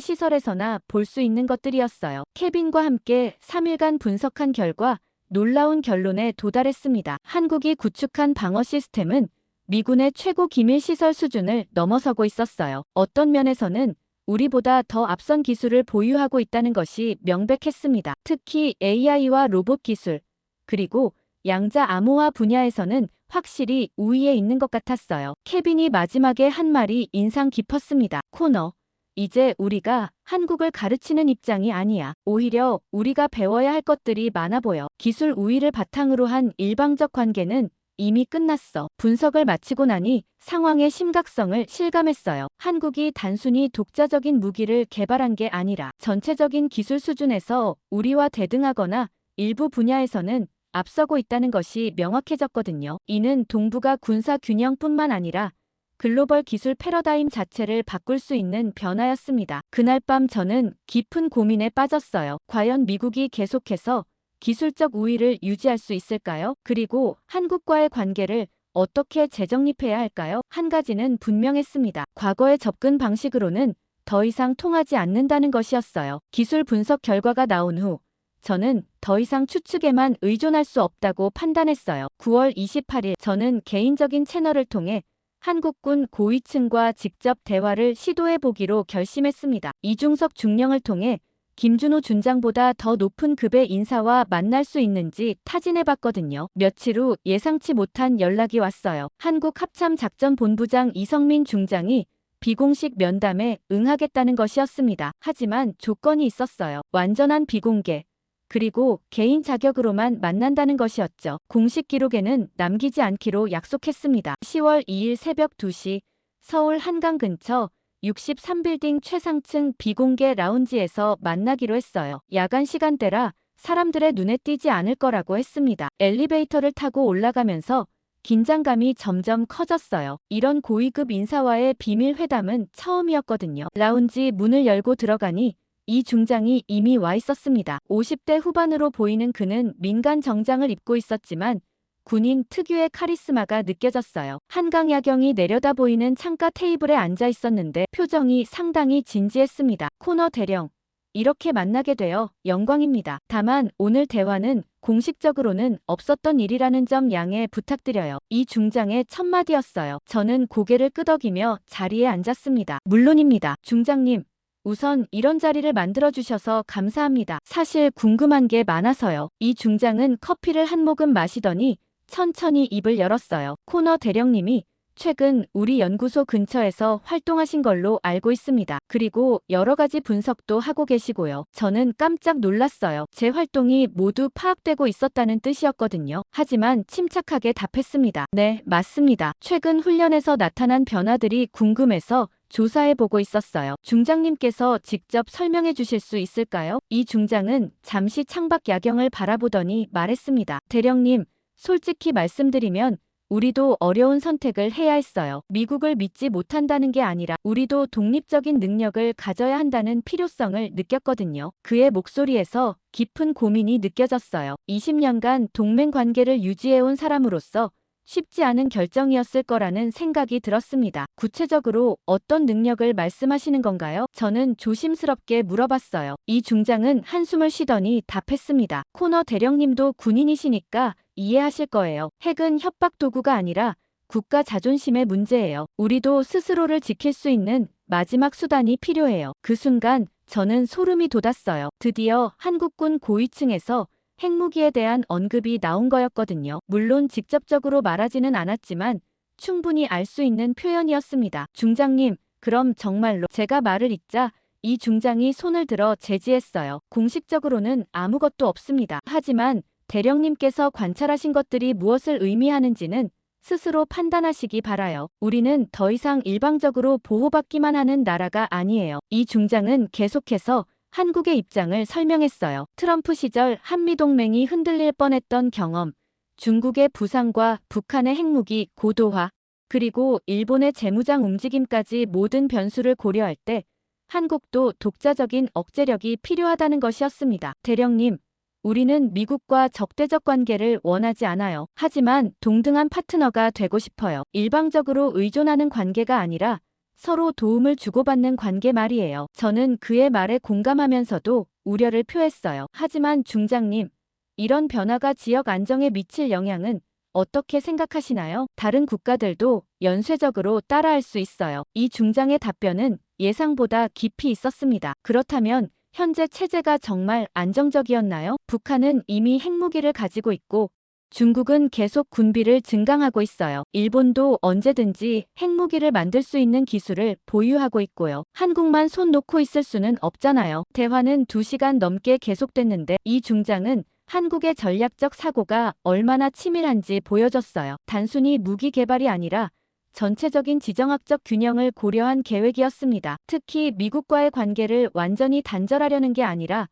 시설에서나 볼 수 있는 것들이었어요. 케빈과 함께 3일간 분석한 결과 놀라운 결론에 도달했습니다. 한국이 구축한 방어 시스템은 미군의 최고 기밀 시설 수준을 넘어서고 있었어요. 어떤 면에서는 우리보다 더 앞선 기술을 보유하고 있다는 것이 명백했습니다. 특히 AI와 로봇 기술, 그리고 양자 암호화 분야에서는 확실히 우위에 있는 것 같았어요. 케빈이 마지막에 한 말이 인상 깊었습니다. 코너, 이제 우리가 한국을 가르치는 입장이 아니야. 오히려 우리가 배워야 할 것들이 많아 보여. 기술 우위를 바탕으로 한 일방적 관계는 이미 끝났어. 분석을 마치고 나니 상황의 심각성을 실감했어요. 한국이 단순히 독자적인 무기를 개발한 게 아니라 전체적인 기술 수준에서 우리와 대등하거나 일부 분야에서는 앞서고 있다는 것이 명확해졌거든요. 이는 동북아 군사 균형뿐만 아니라 글로벌 기술 패러다임 자체를 바꿀 수 있는 변화였습니다. 그날 밤 저는 깊은 고민에 빠졌어요. 과연 미국이 계속해서 기술적 우위를 유지할 수 있을까요? 그리고 한국과의 관계를 어떻게 재정립해야 할까요? 한 가지는 분명했습니다. 과거의 접근 방식으로는 더 이상 통하지 않는다는 것이었어요. 기술 분석 결과가 나온 후 저는 더 이상 추측에만 의존할 수 없다고 판단했어요. 9월 28일 저는 개인적인 채널을 통해 한국군 고위층과 직접 대화를 시도해보기로 결심했습니다. 이중석 중령을 통해 김준호 준장보다 더 높은 급의 인사와 만날 수 있는지 타진해봤거든요. 며칠 후 예상치 못한 연락이 왔어요. 한국합참작전본부장 이성민 중장이 비공식 면담에 응하겠다는 것이었습니다. 하지만 조건이 있었어요. 완전한 비공개, 그리고 개인 자격으로만 만난다는 것이었죠. 공식 기록에는 남기지 않기로 약속했습니다. 10월 2일 새벽 2시 서울 한강 근처 63빌딩 최상층 비공개 라운지에서 만나기로 했어요. 야간 시간대라 사람들의 눈에 띄지 않을 거라고 했습니다. 엘리베이터를 타고 올라가면서 긴장감이 점점 커졌어요. 이런 고위급 인사와의 비밀 회담은 처음이었거든요. 라운지 문을 열고 들어가니 이 중장이 이미 와 있었습니다. 50대 후반으로 보이는 그는 민간 정장을 입고 있었지만 군인 특유의 카리스마가 느껴졌어요. 한강 야경이 내려다 보이는 창가 테이블에 앉아 있었는데 표정이 상당히 진지했습니다. 코너 대령, 이렇게 만나게 되어 영광입니다. 다만 오늘 대화는 공식적으로는 없었던 일이라는 점 양해 부탁드려요. 이 중장의 첫 마디였어요. 저는 고개를 끄덕이며 자리에 앉았습니다. 물론입니다. 중장님, 우선 이런 자리를 만들어주셔서 감사합니다. 사실 궁금한 게 많아서요. 이 중장은 커피를 한 모금 마시더니 천천히 입을 열었어요. 코너 대령님이 최근 우리 연구소 근처에서 활동하신 걸로 알고 있습니다. 그리고 여러 가지 분석도 하고 계시고요. 저는 깜짝 놀랐어요. 제 활동이 모두 파악되고 있었다는 뜻이었거든요. 하지만 침착하게 답했습니다. 네, 맞습니다. 최근 훈련에서 나타난 변화들이 궁금해서 조사해보고 있었어요. 중장님께서 직접 설명해 주실 수 있을까요? 이 중장은 잠시 창밖 야경을 바라보더니 말했습니다. 대령님, 솔직히 말씀드리면 우리도 어려운 선택을 해야 했어요. 미국을 믿지 못한다는 게 아니라 우리도 독립적인 능력을 가져야 한다는 필요성을 느꼈거든요. 그의 목소리에서 깊은 고민이 느껴졌어요. 20년간 동맹 관계를 유지해온 사람으로서 쉽지 않은 결정이었을 거라는 생각이 들었습니다. 구체적으로 어떤 능력을 말씀하시는 건가요? 저는 조심스럽게 물어봤어요. 이 중장은 한숨을 쉬더니 답했습니다. 코너 대령님도 군인이시니까 이해하실 거예요. 핵은 협박 도구가 아니라 국가 자존심의 문제예요. 우리도 스스로를 지킬 수 있는 마지막 수단이 필요해요. 그 순간 저는 소름이 돋았어요. 드디어 한국군 고위층에서 핵무기에 대한 언급이 나온 거였거든요. 물론 직접적으로 말하지는 않았지만 충분히 알 수 있는 표현이었습니다. 중장님, 그럼 정말로 제가 말을 잇자 이 중장이 손을 들어 제지했어요. 공식적으로는 아무것도 없습니다. 하지만 대령님께서 관찰하신 것들이 무엇을 의미하는지는 스스로 판단하시기 바라요. 우리는 더 이상 일방적으로 보호받기만 하는 나라가 아니에요. 이 중장은 계속해서 한국의 입장을 설명했어요. 트럼프 시절 한미동맹이 흔들릴 뻔했던 경험, 중국의 부상과 북한의 핵무기 고도화, 그리고 일본의 재무장 움직임까지 모든 변수를 고려할 때 한국도 독자적인 억제력이 필요하다는 것이었습니다. 대령님, 우리는 미국과 적대적 관계를 원하지 않아요. 하지만 동등한 파트너가 되고 싶어요. 일방적으로 의존하는 관계가 아니라 서로 도움을 주고받는 관계 말이에요. 저는 그의 말에 공감하면서도 우려를 표했어요. 하지만 중장님, 이런 변화가 지역 안정에 미칠 영향은 어떻게 생각하시나요? 다른 국가들도 연쇄적으로 따라할 수 있어요. 이 중장의 답변은 예상보다 깊이 있었습니다. 그렇다면 현재 체제가 정말 안정적이었나요? 북한은 이미 핵무기를 가지고 있고 중국은 계속 군비를 증강하고 있어요. 일본도 언제든지 핵무기를 만들 수 있는 기술을 보유하고 있고요. 한국만 손 놓고 있을 수는 없잖아요. 대화는 2시간 넘게 계속됐는데 이 중장은 한국의 전략적 사고가 얼마나 치밀한지 보여줬어요. 단순히 무기 개발이 아니라 전체적인 지정학적 균형을 고려한 계획이었습니다. 특히 미국과의 관계를 완전히 단절하려는 게 아니라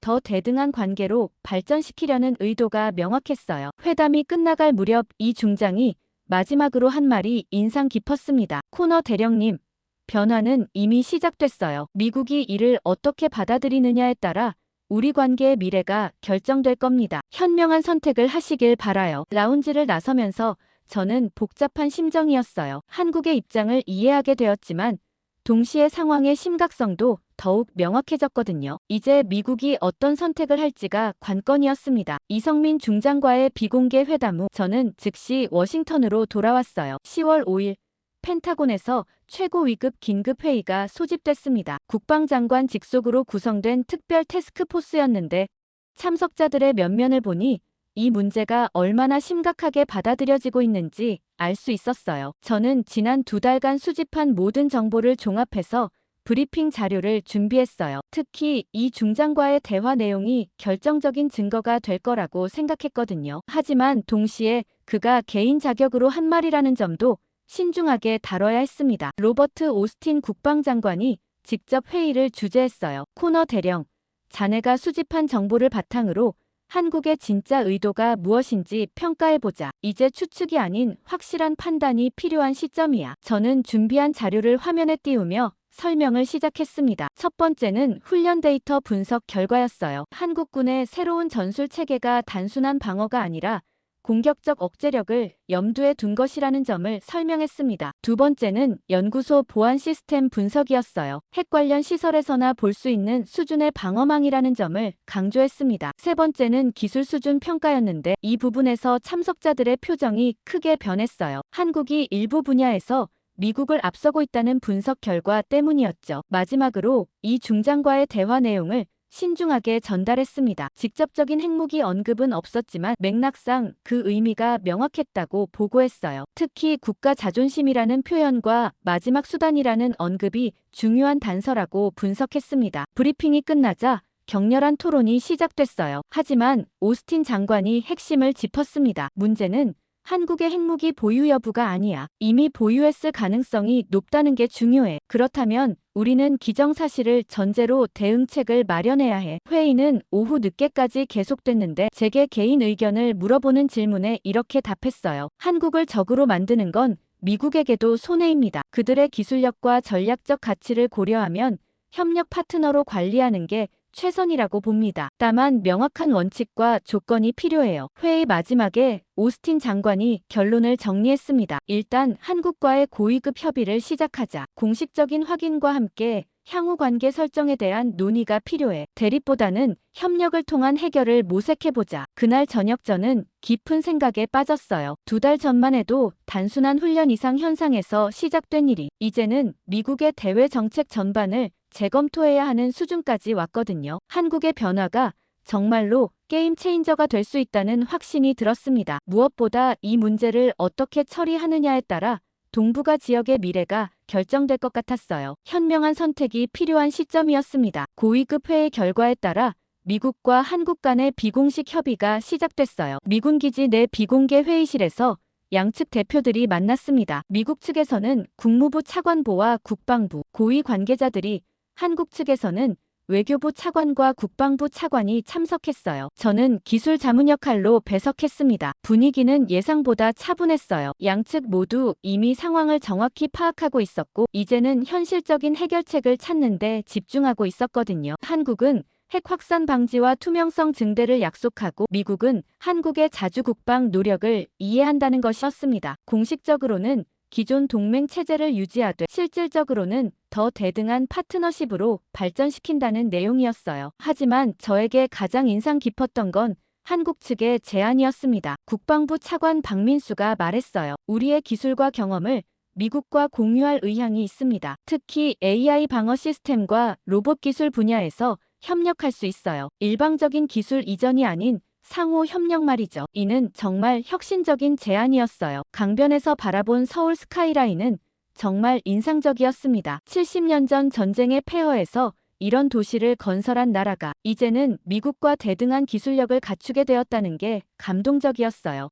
더 대등한 관계로 발전시키려는 의도가 명확했어요. 회담이 끝나갈 무렵 이 중장이 마지막으로 한 말이 인상 깊었습니다. 코너 대령님, 변화는 이미 시작됐어요. 미국이 이를 어떻게 받아들이느냐에 따라 우리 관계의 미래가 결정될 겁니다. 현명한 선택을 하시길 바라요. 라운지를 나서면서 저는 복잡한 심정이었어요. 한국의 입장을 이해하게 되었지만 동시에 상황의 심각성도 더욱 명확해졌거든요. 이제 미국이 어떤 선택을 할지가 관건이었습니다. 이성민 중장과의 비공개 회담 후 저는 즉시 워싱턴으로 돌아왔어요. 10월 5일 펜타곤에서 최고 위급 긴급 회의가 소집됐습니다. 국방장관 직속으로 구성된 특별 태스크포스였는데 참석자들의 면면을 보니 이 문제가 얼마나 심각하게 받아들여지고 있는지 알 수 있었어요. 저는 지난 2달간 수집한 모든 정보를 종합해서 브리핑 자료를 준비했어요. 특히 이 중장과의 대화 내용이 결정적인 증거가 될 거라고 생각했거든요. 하지만 동시에 그가 개인 자격으로 한 말이라는 점도 신중하게 다뤄야 했습니다. 로버트 오스틴 국방장관이 직접 회의를 주재했어요. 코너 대령, 자네가 수집한 정보를 바탕으로 한국의 진짜 의도가 무엇인지 평가해보자. 이제 추측이 아닌 확실한 판단이 필요한 시점이야. 저는 준비한 자료를 화면에 띄우며 설명을 시작했습니다. 첫 번째는 훈련 데이터 분석 결과였어요. 한국군의 새로운 전술 체계가 단순한 방어가 아니라 공격적 억제력을 염두에 둔 것이라는 점을 설명했습니다. 두 번째는 연구소 보안 시스템 분석이었어요. 핵 관련 시설에서나 볼 수 있는 수준의 방어망이라는 점을 강조했습니다. 세 번째는 기술 수준 평가였는데 이 부분에서 참석자들의 표정이 크게 변했어요. 한국이 일부 분야에서 미국을 앞서고 있다는 분석 결과 때문이었죠. 마지막으로 이 중장과의 대화 내용을 신중하게 전달했습니다. 직접적인 핵무기 언급은 없었지만 맥락상 그 의미가 명확했다고 보고했어요. 특히 국가 자존심이라는 표현과 마지막 수단이라는 언급이 중요한 단서라고 분석했습니다. 브리핑이 끝나자 격렬한 토론이 시작됐어요. 하지만 오스틴 장관이 핵심을 짚었습니다. 문제는 한국의 핵무기 보유 여부가 아니야. 이미 보유했을 가능성이 높다는 게 중요해. 그렇다면 우리는 기정사실을 전제로 대응책을 마련해야 해. 회의는 오후 늦게까지 계속됐는데 제게 개인 의견을 물어보는 질문에 이렇게 답했어요. 한국을 적으로 만드는 건 미국에게도 손해입니다. 그들의 기술력과 전략적 가치를 고려하면 협력 파트너로 관리하는 게 최선이라고 봅니다. 다만 명확한 원칙과 조건이 필요해요. 회의 마지막에 오스틴 장관이 결론을 정리했습니다. 일단 한국과의 고위급 협의를 시작하자. 공식적인 확인과 함께 향후 관계 설정에 대한 논의가 필요해. 대립보다는 협력을 통한 해결을 모색해보자. 그날 저녁 저는 깊은 생각에 빠졌어요. 2달 전만 해도 단순한 훈련 이상 현상에서 시작된 일이 이제는 미국의 대외 정책 전반을 재검토해야 하는 수준까지 왔거든요. 한국의 변화가 정말로 게임 체인저가 될 수 있다는 확신이 들었습니다. 무엇보다 이 문제를 어떻게 처리하느냐에 따라 동북아 지역의 미래가 결정될 것 같았어요. 현명한 선택이 필요한 시점이었습니다. 고위급 회의 결과에 따라 미국과 한국 간의 비공식 협의가 시작됐어요. 미군 기지 내 비공개 회의실에서 양측 대표들이 만났습니다. 미국 측에서는 국무부 차관보와 국방부, 고위 관계자들이, 한국 측에서는 외교부 차관과 국방부 차관이 참석했어요. 저는 기술 자문 역할로 배석했습니다. 분위기는 예상보다 차분했어요. 양측 모두 이미 상황을 정확히 파악하고 있었고 이제는 현실적인 해결책을 찾는 데 집중하고 있었거든요. 한국은 핵 확산 방지와 투명성 증대를 약속하고 미국은 한국의 자주국방 노력을 이해한다는 것이었습니다. 공식적으로는 기존 동맹 체제를 유지하되 실질적으로는 더 대등한 파트너십으로 발전시킨다는 내용이었어요. 하지만 저에게 가장 인상 깊었던 건 한국 측의 제안이었습니다. 국방부 차관 박민수가 말했어요. 우리의 기술과 경험을 미국과 공유할 의향이 있습니다. 특히 AI 방어 시스템과 로봇 기술 분야에서 협력할 수 있어요. 일방적인 기술 이전이 아닌 상호 협력 말이죠. 이는 정말 혁신적인 제안이었어요. 강변에서 바라본 서울 스카이라인은 정말 인상적이었습니다. 70년 전 전쟁의 폐허에서 이런 도시를 건설한 나라가 이제는 미국과 대등한 기술력을 갖추게 되었다는 게 감동적이었어요.